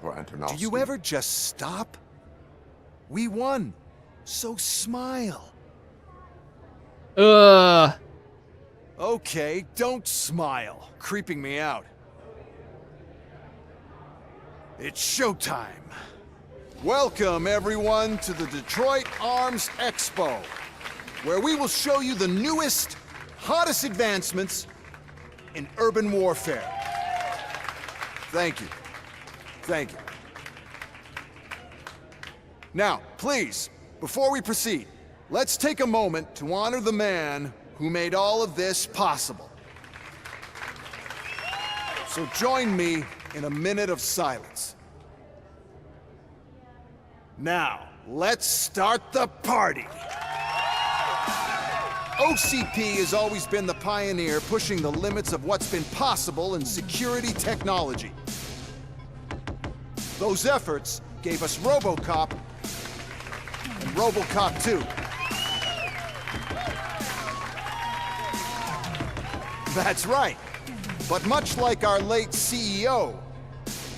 for Antonovsky. Do you ever just stop? We won, so smile. Okay, don't smile. Creeping me out. It's showtime. Welcome, everyone, to the Detroit Arms Expo, where we will show you the newest, hottest advancements in urban warfare. Thank you. Thank you. Now, please, before we proceed, let's take a moment to honor the man who made all of this possible. So join me in a minute of silence. Now, let's start the party! OCP has always been the pioneer pushing the limits of what's been possible in security technology. Those efforts gave us RoboCop and RoboCop 2. That's right. But much like our late CEO,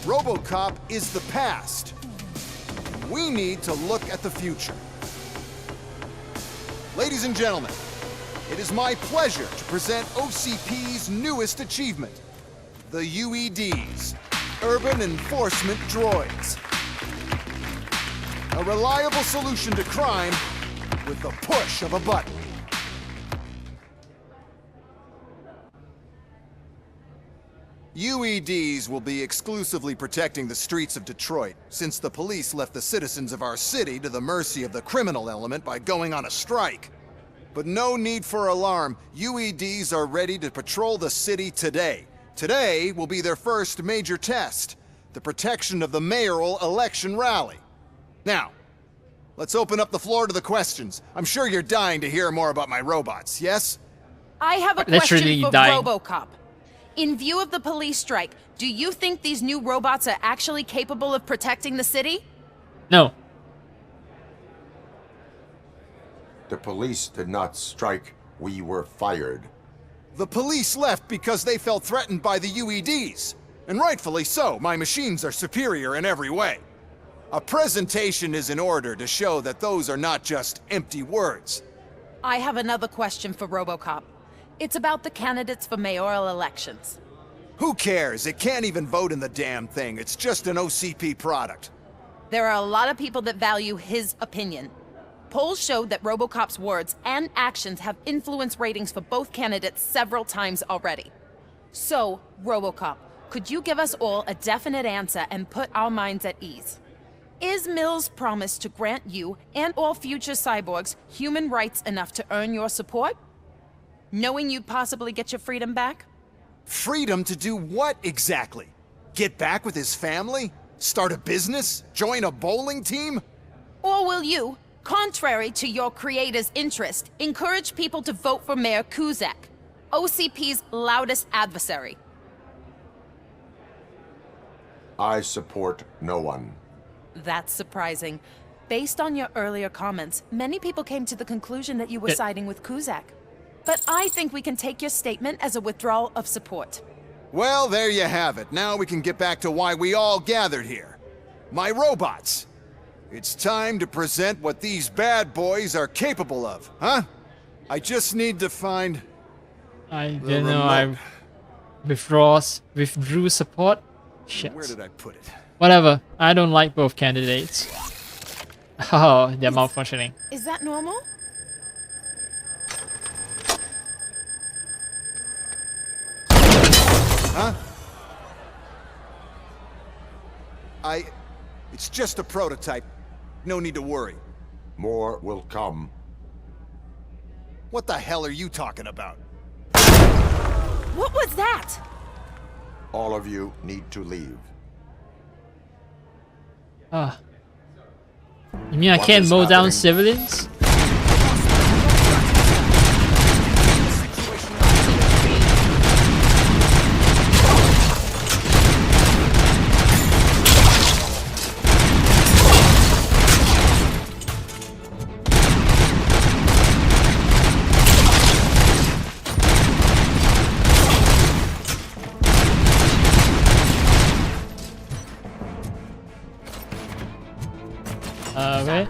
RoboCop is the past. We need to look at the future. Ladies and gentlemen, it is my pleasure to present OCP's newest achievement, the UEDs, Urban Enforcement Droids. A reliable solution to crime with the push of a button. UEDs will be exclusively protecting the streets of Detroit, since the police left the citizens of our city to the mercy of the criminal element by going on a strike. But no need for alarm. UEDs are ready to patrol the city today. Today will be their first major test, the protection of the mayoral election rally. Now, let's open up the floor to the questions. I'm sure you're dying to hear more about my robots, yes? I have a question for RoboCop. In view of the police strike, do you think these new robots are actually capable of protecting the city? No. The police did not strike. We were fired. The police left because they felt threatened by the UEDs. And rightfully so. My machines are superior in every way. A presentation is in order to show that those are not just empty words. I have another question for RoboCop. It's about the candidates for mayoral elections. Who cares? It can't even vote in the damn thing. It's just an OCP product. There are a lot of people that value his opinion. Polls showed that RoboCop's words and actions have influenced ratings for both candidates several times already. So, RoboCop, could you give us all a definite answer and put our minds at ease? Is Mills' promise to grant you and all future cyborgs human rights enough to earn your support? Knowing you'd possibly get your freedom back? Freedom to do what exactly? Get back with his family? Start a business? Join a bowling team? Or will you, contrary to your creator's interest, encourage people to vote for Mayor Kuzak, OCP's loudest adversary? I support no one. That's surprising. Based on your earlier comments, many people came to the conclusion that you were siding with Kuzak. But I think we can take your statement as a withdrawal of support. Well, there you have it. Now we can get back to why we all gathered here. My robots. It's time to present what these bad boys are capable of, huh? I just need to find... I don't know, I withdrew support? Shit. Where did I put it? Whatever, I don't like both candidates. Oh, they're malfunctioning. Is that normal? Huh? It's just a prototype. No need to worry. More will come. What the hell are you talking about? What was that? All of you need to leave. Ah. You mean I can't mow down civilians? Where?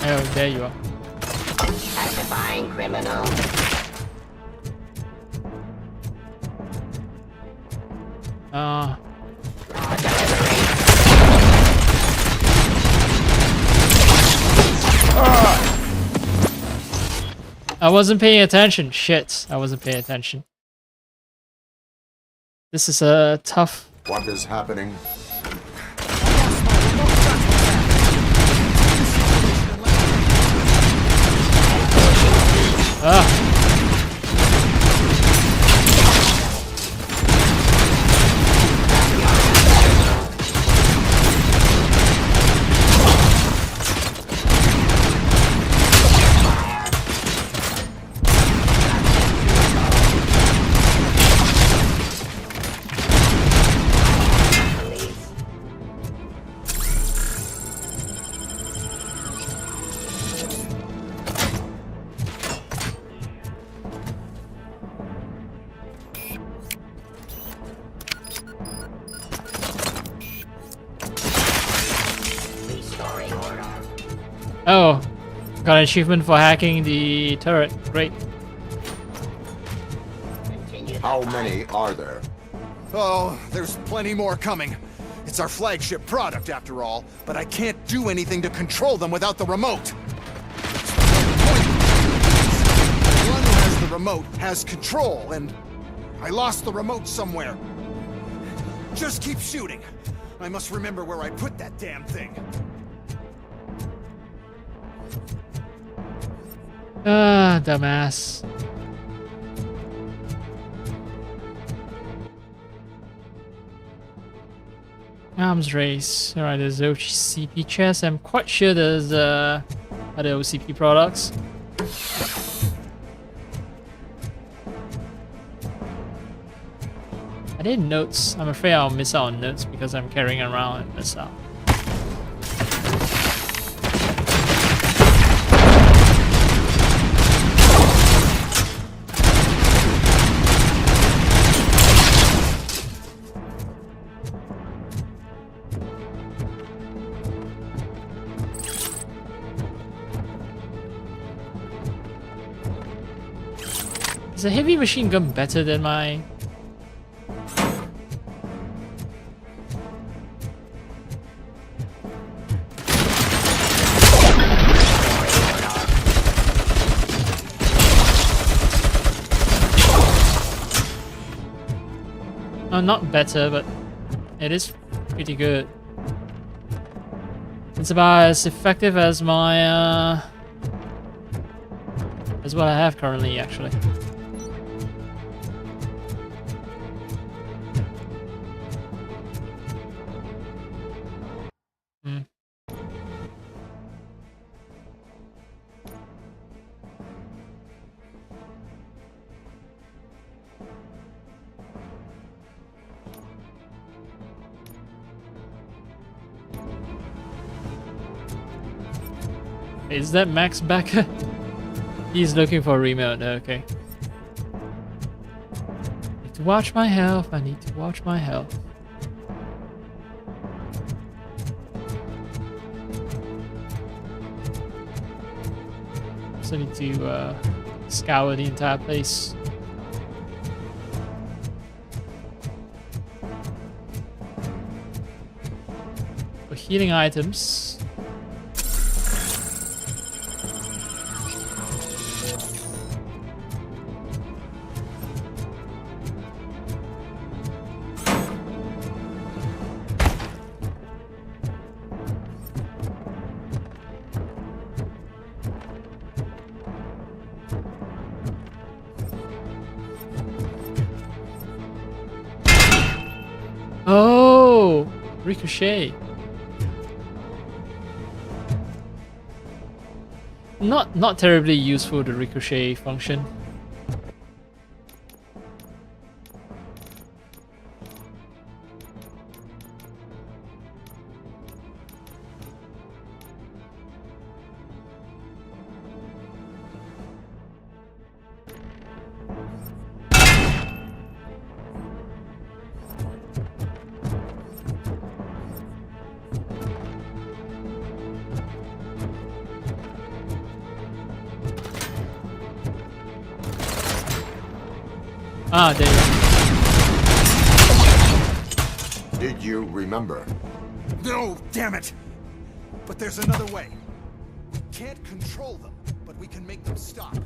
Oh, there you are. Identifying criminal. I wasn't paying attention. Shit, I wasn't paying attention. This is a tough. What is happening? Ah. Oh, got an achievement for hacking the turret. Great. How many are there? Oh, there's plenty more coming. It's our flagship product, after all, but I can't do anything to control them without the remote. The one who has the remote has control, and I lost the remote somewhere. Just keep shooting. I must remember where I put that damn thing. Ah, dumbass. Arms race. Alright, there's OCP chest. I'm quite sure there's other OCP products. I did notes. I'm afraid I'll miss out on notes because I'm carrying around and miss out. Is a heavy machine gun better than my... Oh, not better, but it is pretty good. It's about as effective as my, as what I have currently, actually. Is that Max Becker? He's looking for a remote, okay. Need to watch my health, I need to watch my health. So I need to scour the entire place. For healing items. Oh, ricochet. Not terribly useful, the ricochet function. Ah, there you go. Did you remember? No, damn it! But there's another way. We can't control them, but we can make them stop.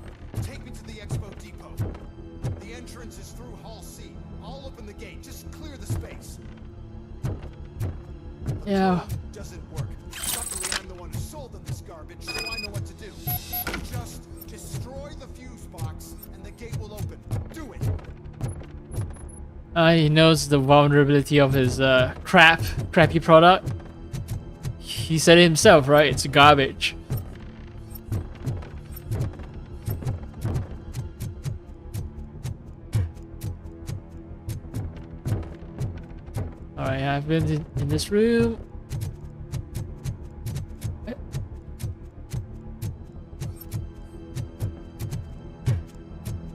Take me to the Expo Depot. The entrance is through Hall C. I'll open the gate. Just clear the space. Yeah. Doesn't work. Luckily, I'm the one who sold them this garbage, so I know what to do. Just destroy the fuse box, and the gate will open. Do it. He knows the vulnerability of his crappy product. He said it himself, right? It's garbage. Alright, I've been in this room.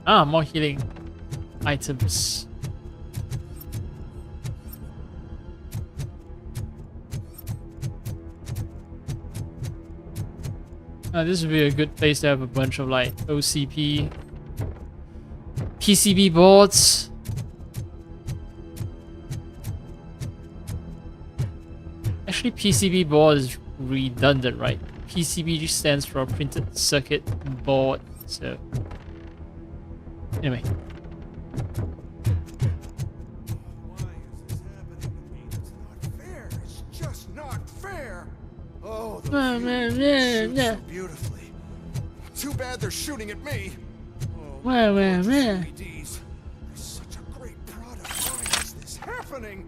Ah, more healing items. This would be a good place to have a bunch of like OCP PCB boards. Actually, PCB board is redundant, right? PCB just stands for printed circuit board. So anyway. It's just not fair. Oh, the Yeah. so beautifully. Too bad they're shooting at me. Where? LEDs. There's such a great product. Why is this happening?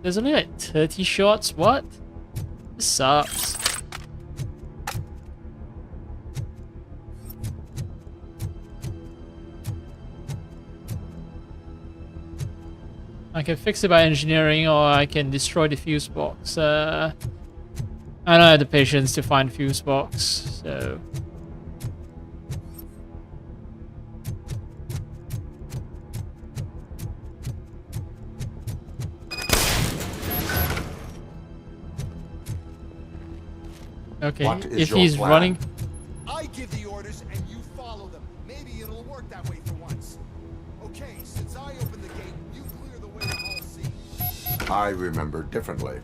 There's only like 30 shots. What? This sucks. I can fix it by engineering, or I can destroy the fuse box. I don't have the patience to find fuse box, so. Okay, What is if your he's plan? running. I give the orders and you follow them. Maybe it'll work that way for once. Okay, since I opened the gate, you clear the way to Hall C. I remember differently.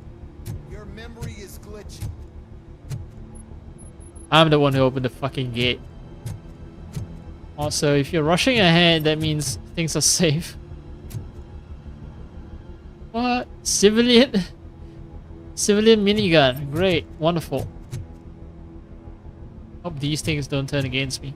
Your memory is glitchy. I'm the one who opened the fucking gate. Also, if you're rushing ahead, that means things are safe. What? Civilian minigun. Great. Wonderful. Hope these things don't turn against me.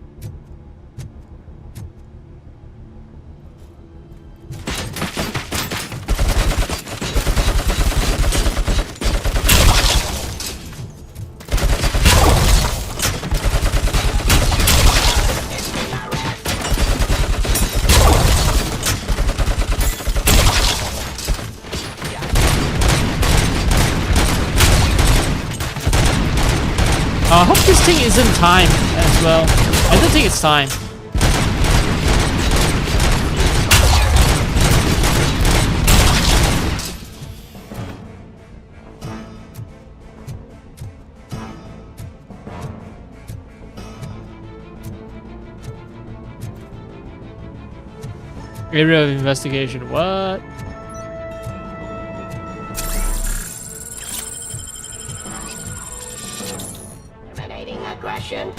I hope this thing isn't timed as well. I don't think it's timed. Area of investigation. What? Eliminating aggression.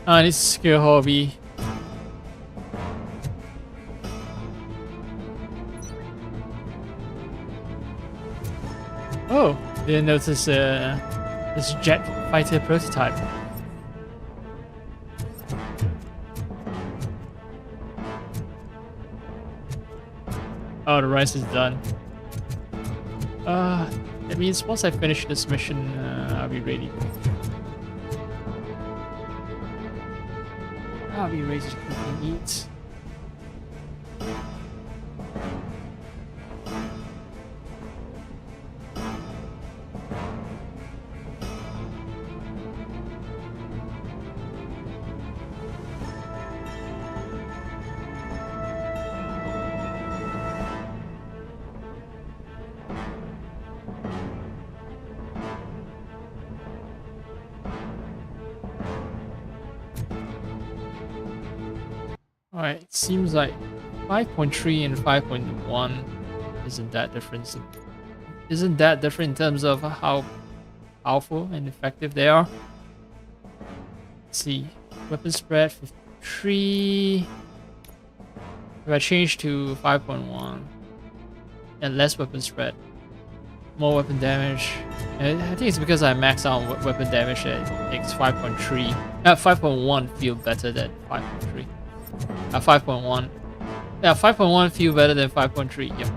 I need to secure hobby. Oh, didn't notice this jet fighter prototype. Oh, the rice is done. That means once I finish this mission, I'll be ready. I'll be ready to cook and eat. Alright, it seems like 5.3 and 5.1 isn't that different. Isn't that different in terms of how powerful and effective they are? Let's see. Weapon spread 53. If I change to 5.1 and less weapon spread, more weapon damage. I think it's because I maxed out on weapon damage that it makes 5.3. 5.1 feel better than 5.3. 5.1. Yeah, 5.1 feel better than 5.3. Yep.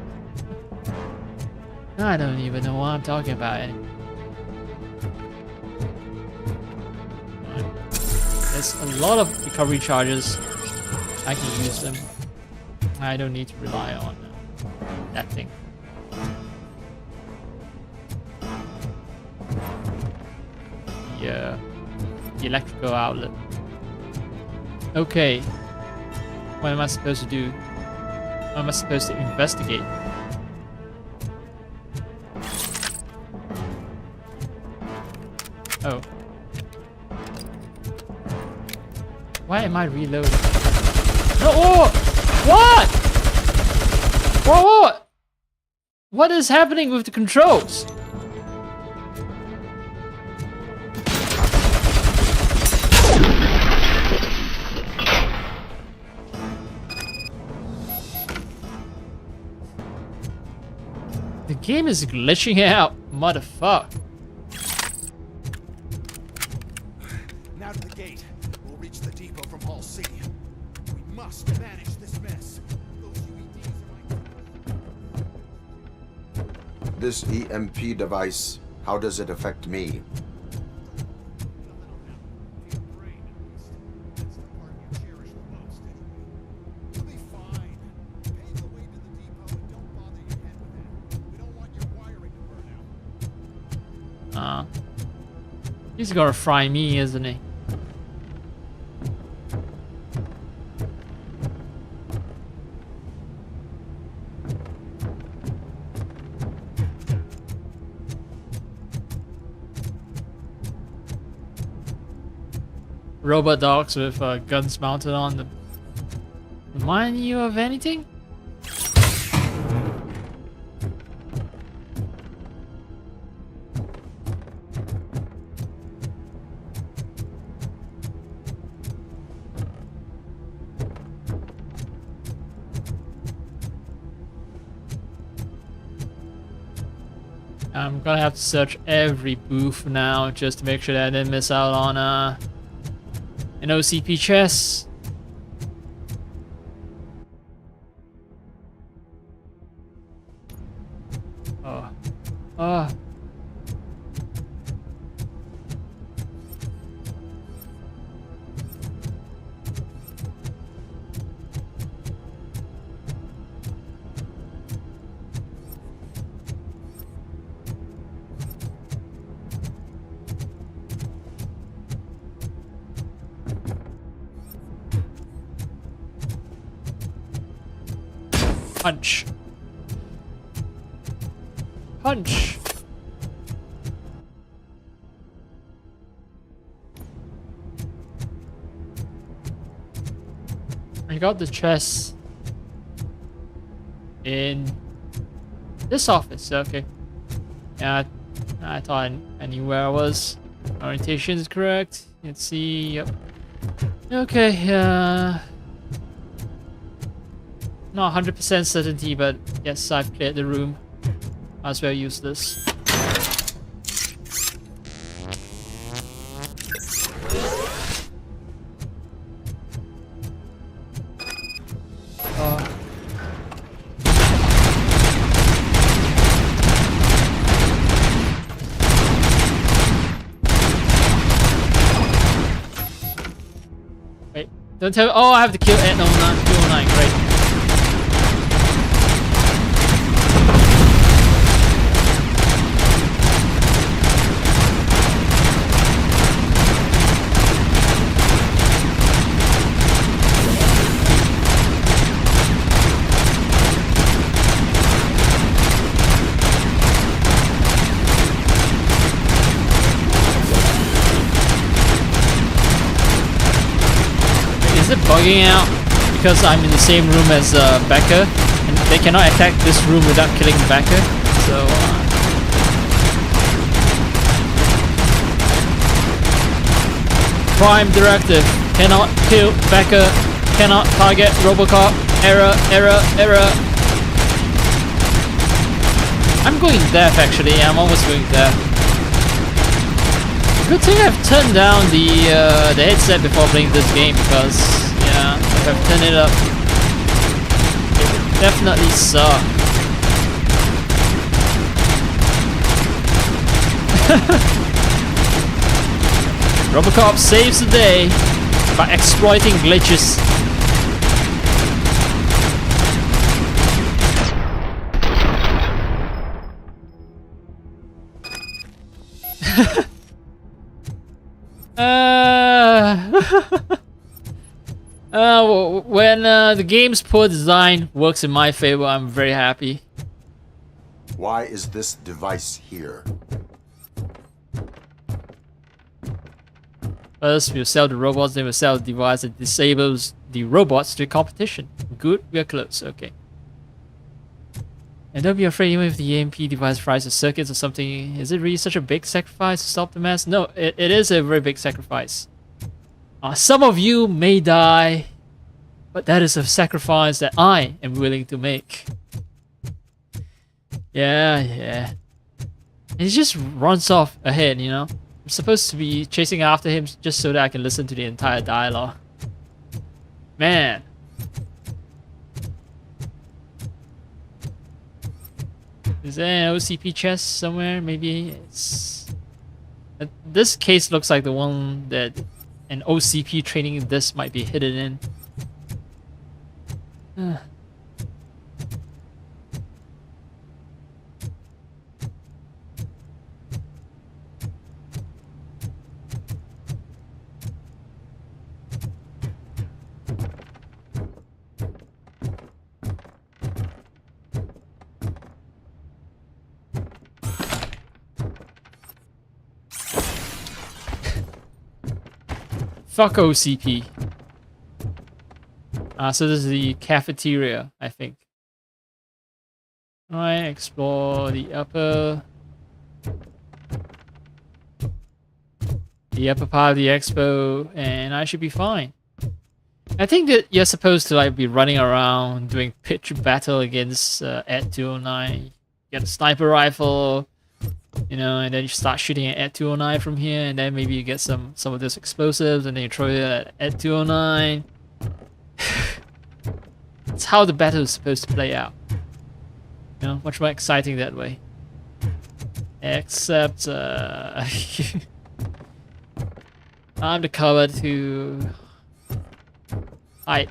I don't even know what I'm talking about anymore. There's a lot of recovery charges. I can use them. I don't need to rely on that thing. the electrical outlet. Okay. What am I supposed to do? What am I supposed to investigate? Oh. Why am I reloading? No! Oh! What? Whoa! What is happening with the controls? The game is glitching out, motherfucker. Now to the gate. We'll reach the depot from Hall C. We must manage this mess. This EMP device, how does it affect me? He's gonna fry me, isn't he? Robot dogs with guns mounted on them. Remind you of anything? I'm gonna have to search every booth now just to make sure that I didn't miss out on an OCP chest. Oh. Punch. Punch. I got the chest in this office. Okay. Yeah, I thought I knew where I was. Orientation is correct. Let's see. Yep. Okay. Not 100% certainty, but yes, I've cleared the room. Might as well use this. Wait, don't tell me. Oh, I have to kill 209, great. Bugging out because I'm in the same room as Becker, and they cannot attack this room without killing Becker. So Prime directive: cannot kill Becker, cannot target RoboCop. Error, error, error. I'm going deaf actually. I'm almost going deaf. Good thing I've turned down the headset before playing this game, because yeah, if I've turned it up, it would definitely suck. RoboCop saves the day by exploiting glitches. When the game's poor design works in my favor, I'm very happy. Why is this device here? First, we'll sell the robots, then we'll sell the device that disables the robots to competition. Good, we are close, okay. And don't be afraid, even if the EMP device fries the circuits or something, is it really such a big sacrifice to stop the mess? No, it is a very big sacrifice. Some of you may die, but that is a sacrifice that I am willing to make. Yeah. And he just runs off ahead, you know? I'm supposed to be chasing after him just so that I can listen to the entire dialogue. Man. Is there an OCP chest somewhere? Maybe it's... This case looks like the one that an OCP training disc might be hidden in. Fuck OCP. So this is the cafeteria, I think. Alright, explore the upper part of the expo, and I should be fine. I think that you're supposed to like be running around doing pitch battle against Ed 209. Get a sniper rifle, you know, and then you start shooting at Ed 209 from here, and then maybe you get some of those explosives, and then you throw it at Ed 209. It's how the battle is supposed to play out. You know, much more exciting that way. Except, I'm the cover to hide.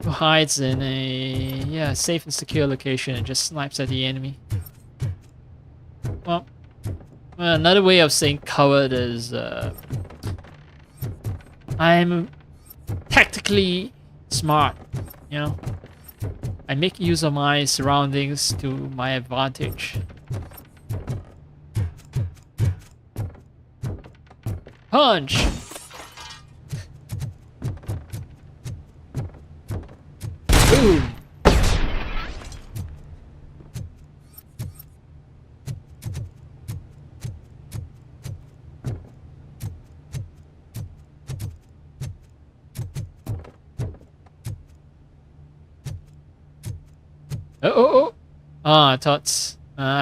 Who hides in a safe and secure location and just snipes at the enemy. Well, another way of saying covered is I'm tactically smart, you know. I make use of my surroundings to my advantage. Punch! Boom! Oh! I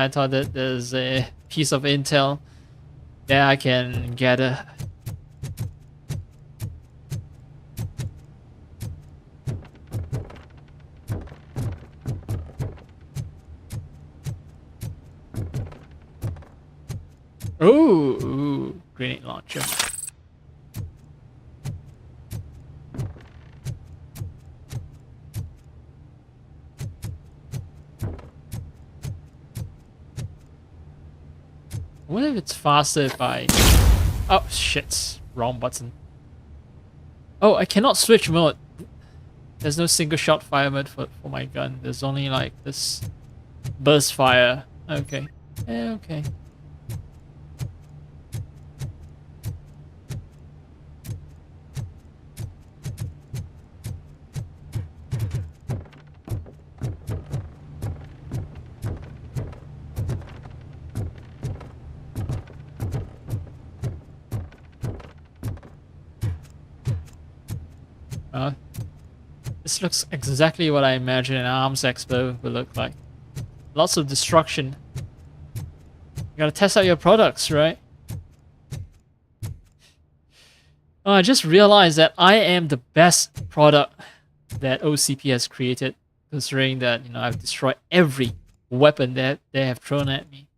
thought that there's a piece of intel that I can gather. Ooh, grenade launcher. I wonder if it's faster if I... Oh, shit. Wrong button. Oh, I cannot switch mode. There's no single shot fire mode for my gun. There's only like this burst fire. Okay. Yeah, okay. This looks exactly what I imagine an arms expo would look like. Lots of destruction. You gotta test out your products, right? Oh, I just realized that I am the best product that OCP has created, considering that, you know, I've destroyed every weapon that they have thrown at me.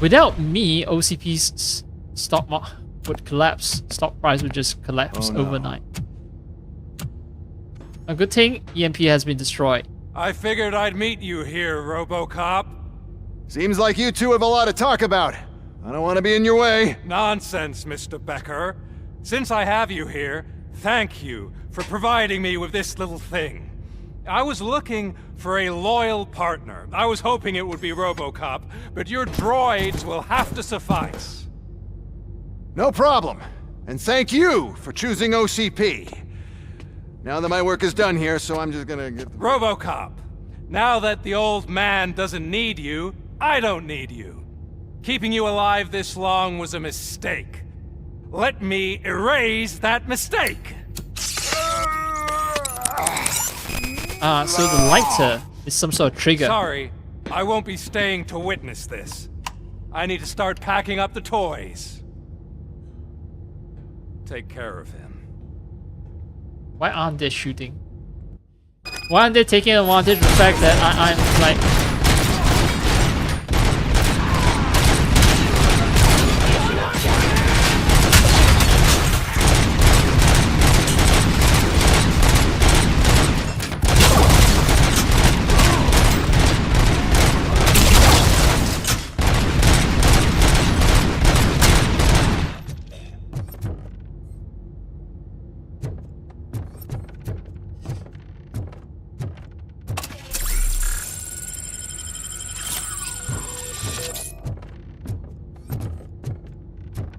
Without me, OCP's stock would collapse. Stock price would just collapse overnight. A good thing, EMP has been destroyed. I figured I'd meet you here, RoboCop. Seems like you two have a lot to talk about. I don't want to be in your way. Nonsense, Mr. Becker. Since I have you here, thank you for providing me with this little thing. I was looking for a loyal partner. I was hoping it would be RoboCop, but your droids will have to suffice. No problem. And thank you for choosing OCP. Now that my work is done here, so I'm just gonna get... RoboCop, now that the old man doesn't need you, I don't need you. Keeping you alive this long was a mistake. Let me erase that mistake! So the lighter is some sort of trigger. Sorry, I won't be staying to witness this. I need to start packing up the toys. Take care of him. Why aren't they shooting? Why aren't they taking advantage of the fact that I'm like...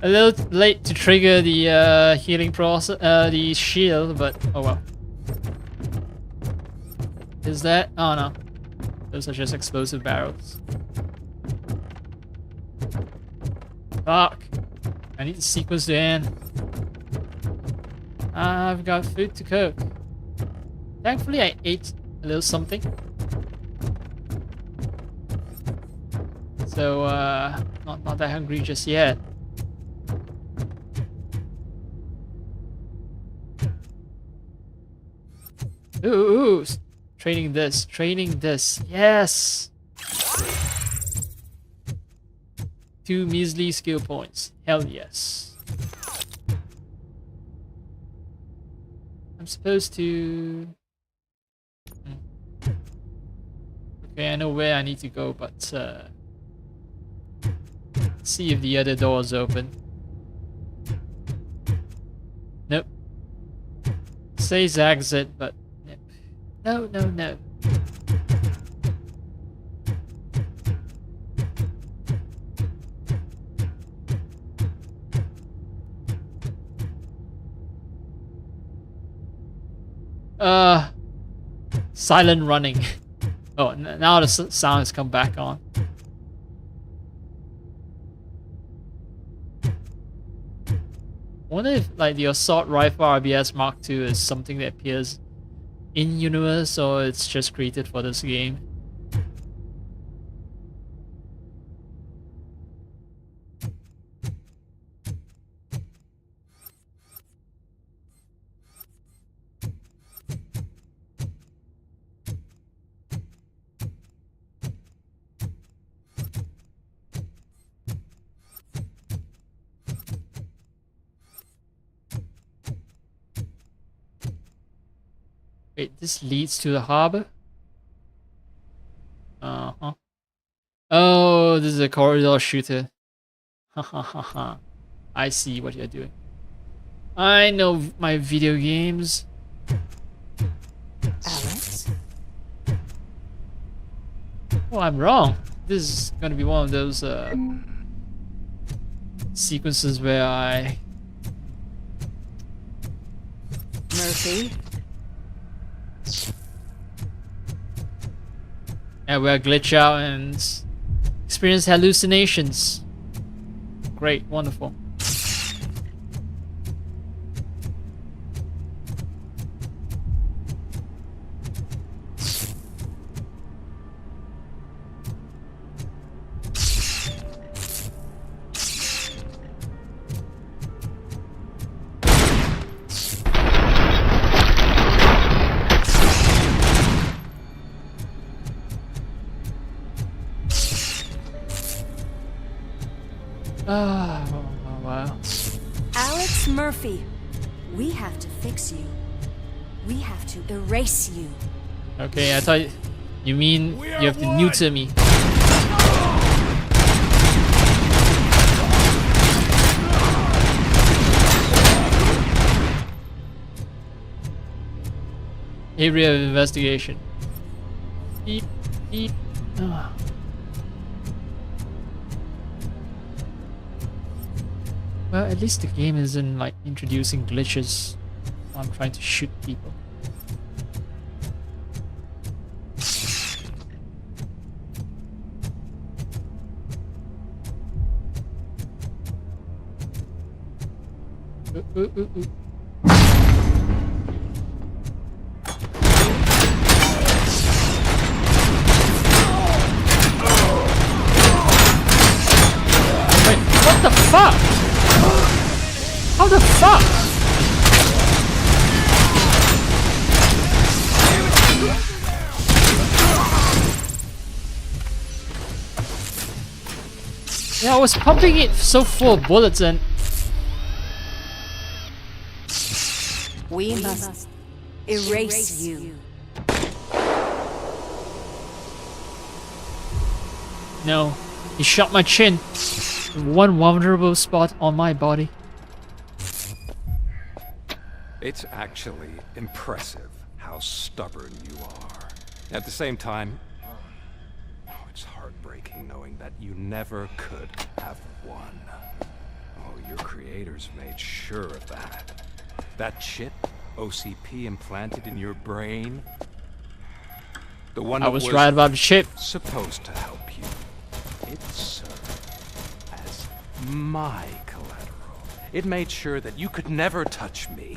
A little late to trigger the healing process, the shield, but oh well. Is that? Oh no, those are just explosive barrels. Fuck! I need the sequence to end. I've got food to cook. Thankfully, I ate a little something. So not that hungry just yet. Ooh, training this, yes! 2 measly skill points, hell yes. I'm supposed to... Okay, I know where I need to go, but let's see if the other door is open. Nope. Says exit, but no, no, no. Silent running. Oh, now the sound has come back on. I wonder if like the assault rifle RBS Mark II is something that appears in universe or it's just created for this game. Wait, this leads to the harbor? Uh-huh. Oh, this is a corridor shooter. Ha ha ha ha. I see what you're doing. I know my video games. Alex? Oh, I'm wrong. This is gonna be one of those sequences where I... Murphy? Yeah, where I glitch out and experience hallucinations. Great, wonderful. Oh, wow. Alex Murphy, we have to fix you. We have to erase you. Okay, I thought you mean you have to neuter me. Area of investigation. Beep, beep. Ah. Well, at least the game isn't like introducing glitches while I'm trying to shoot people. Ooh, ooh, ooh, ooh. Wait, what the fuck? How the fuck? Yeah, I was pumping it so full of bullets and We must erase you. no, he shot my chin. One vulnerable spot on my body. It's actually impressive how stubborn you are. At the same time, it's heartbreaking knowing that you never could have won. Oh, your creators made sure of that. That chip OCP implanted in your brain, the one I that was right about the chip. supposed to help you, it served as my collateral. It made sure that you could never touch me.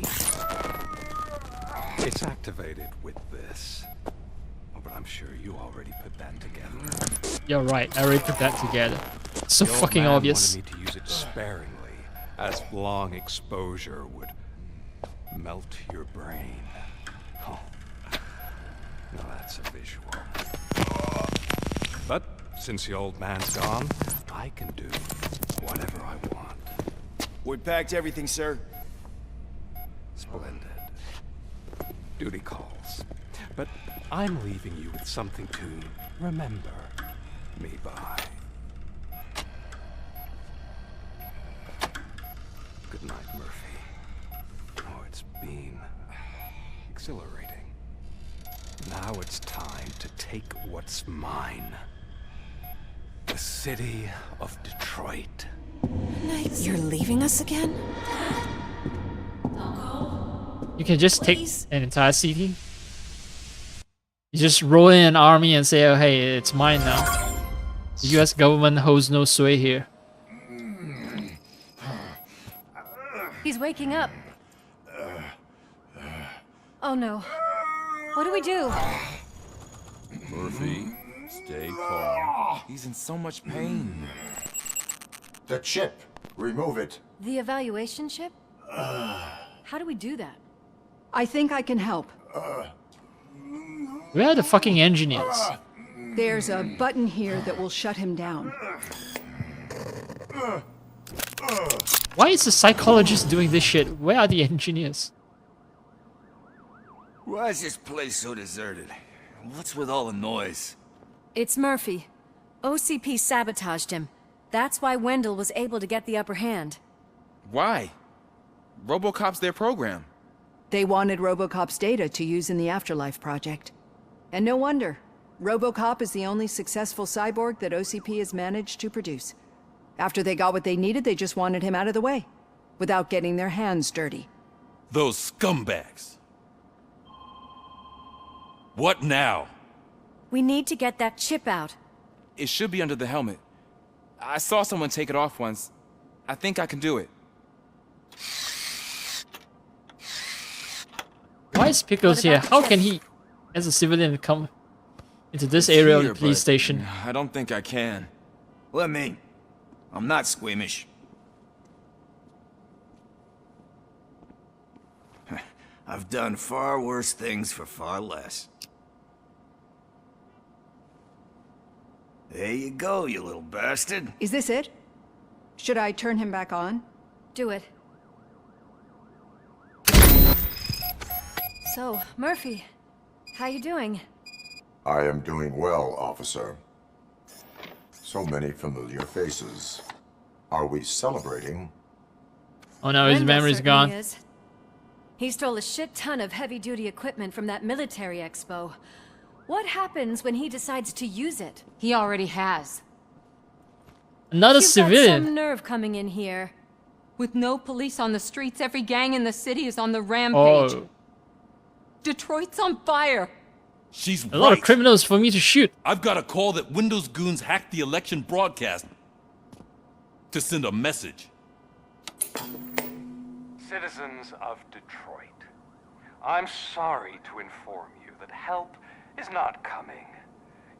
It's activated with this. Oh, but I'm sure you already put that together. You're right, I already put that together. It's so The old fucking man obvious. wanted me to use it sparingly, as long exposure would melt your brain. Oh, now that's a visual. But since the old man's gone, I can do whatever I want. We packed everything, sir. Splendid. Duty calls. But I'm leaving you with something to remember me by. Good night, Murphy. Oh, it's been exhilarating. Now it's time to take what's mine. The city of Detroit. You're leaving us again? You can just take an entire city. You just roll in an army and say, oh hey, it's mine now. The US government holds no sway here. He's waking up. Oh no. What do we do? Murphy, stay calm. He's in so much pain. The chip. Remove it. The evaluation chip? How do we do that? I think I can help. Where are the fucking engineers? There's a button here that will shut him down. Why is the psychologist doing this shit? Where are the engineers? Why is this place so deserted? What's with all the noise? It's Murphy. OCP sabotaged him. That's why Wendell was able to get the upper hand. Why? RoboCop's their program. They wanted RoboCop's data to use in the Afterlife project. And no wonder. RoboCop is the only successful cyborg that OCP has managed to produce. After they got what they needed, they just wanted him out of the way, without getting their hands dirty. Those scumbags. What now? We need to get that chip out. It should be under the helmet. I saw someone take it off once. I think I can do it. Why is Pickles here? How can he, as a civilian, come into this area of the police station? I don't think I can. Let me. I'm not squeamish. I've done far worse things for far less. There you go, you little bastard. Is this it? Should I turn him back on? Do it. So, Murphy, how you doing? I am doing well, officer. So many familiar faces. Are we celebrating? Oh no, his memory's gone. He stole a shit ton of heavy-duty equipment from that military expo. What happens when he decides to use it? He already has. Another You've civilian. got some nerve coming in here. With no police on the streets, every gang in the city is on the rampage. Oh, Detroit's on fire. She's a lot of criminals for me to shoot. I've got a call that Windows goons hacked the election broadcast to send a message. Citizens of Detroit, I'm sorry to inform you that help is not coming.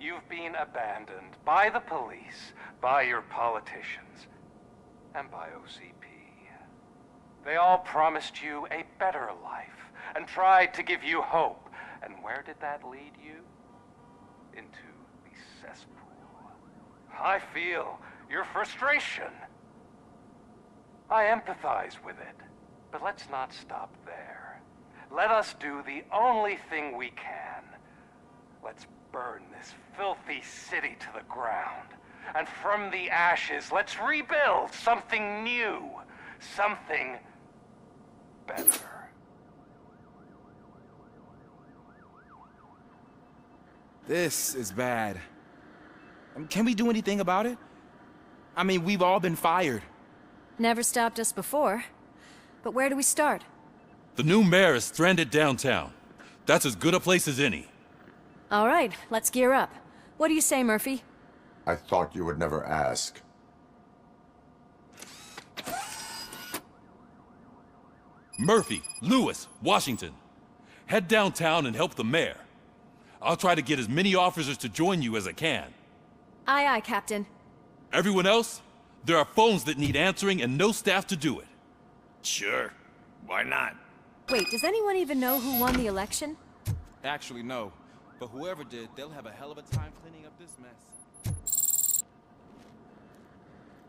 You've been abandoned by the police, by your politicians, and by OCP. They all promised you a better life and tried to give you hope. And where did that lead you? Into the cesspool. I feel your frustration. I empathize with it. But let's not stop there. Let us do the only thing we can. Let's burn this filthy city to the ground. And from the ashes, let's rebuild something new. Something better. This is bad. Can we do anything about it? I mean, we've all been fired. Never stopped us before. But where do we start? The new mayor is stranded downtown. That's as good a place as any. All right, let's gear up. What do you say, Murphy? I thought you would never ask. Murphy, Lewis, Washington. Head downtown and help the mayor. I'll try to get as many officers to join you as I can. Aye, aye, Captain. Everyone else? There are phones that need answering and no staff to do it. Sure. Why not? Wait, does anyone even know who won the election? Actually, no. But whoever did, they'll have a hell of a time cleaning up this mess.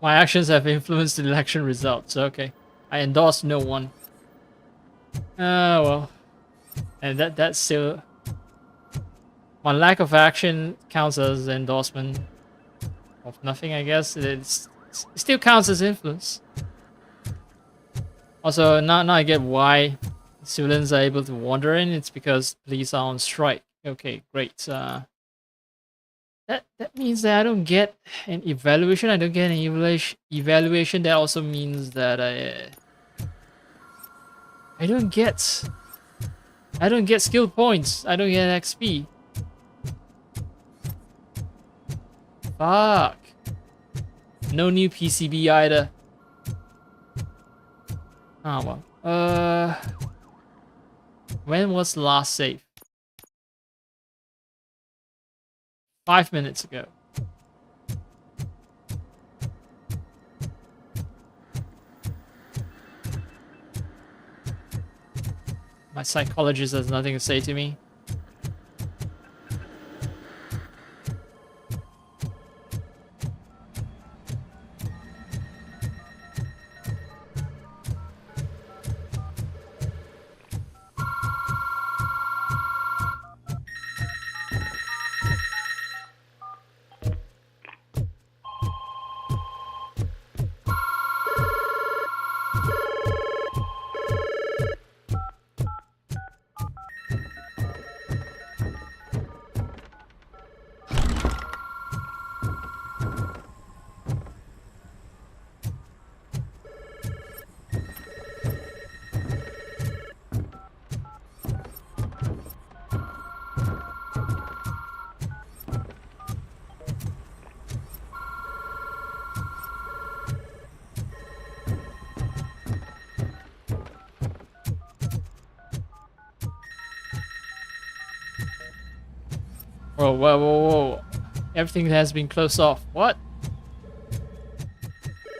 My actions have influenced the election results. Okay. I endorse no one. Well. And that's still... My lack of action counts as endorsement of nothing, I guess. It still counts as influence. Also, now I get why civilians are able to wander in. It's because police are on strike. Okay, great. That means that I don't get an evaluation. I don't get an evaluation. That also means that I don't get skill points. I don't get XP. Fuck. No new PCB either. Oh well. When was the last save? 5 minutes ago. My psychologist has nothing to say to me. Whoa, whoa, whoa, whoa. Everything has been closed off. What?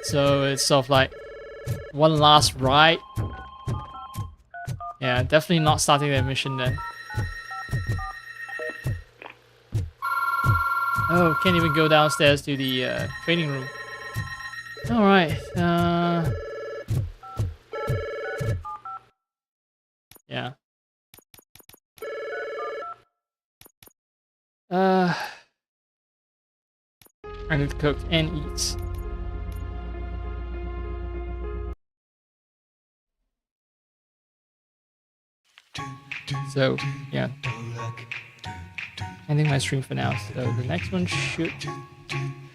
So it's sort of like one last ride. Yeah, definitely not starting that mission then. Oh, can't even go downstairs to the training room. Alright, yeah. I need to cook and eat. So yeah, ending my stream for now. So the next one should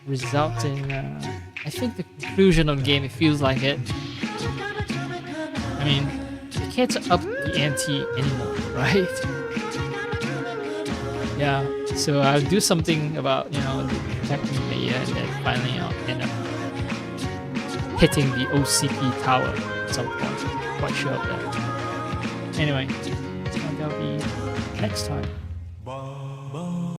result in I think the conclusion of the game. It feels like it. I mean, you can't up the ante anymore, right? Yeah, so I'll do something about, you know, protecting Maya, and then finally I'll end up hitting the OCP tower at some point. Quite sure of that. Anyway, that'll be next time.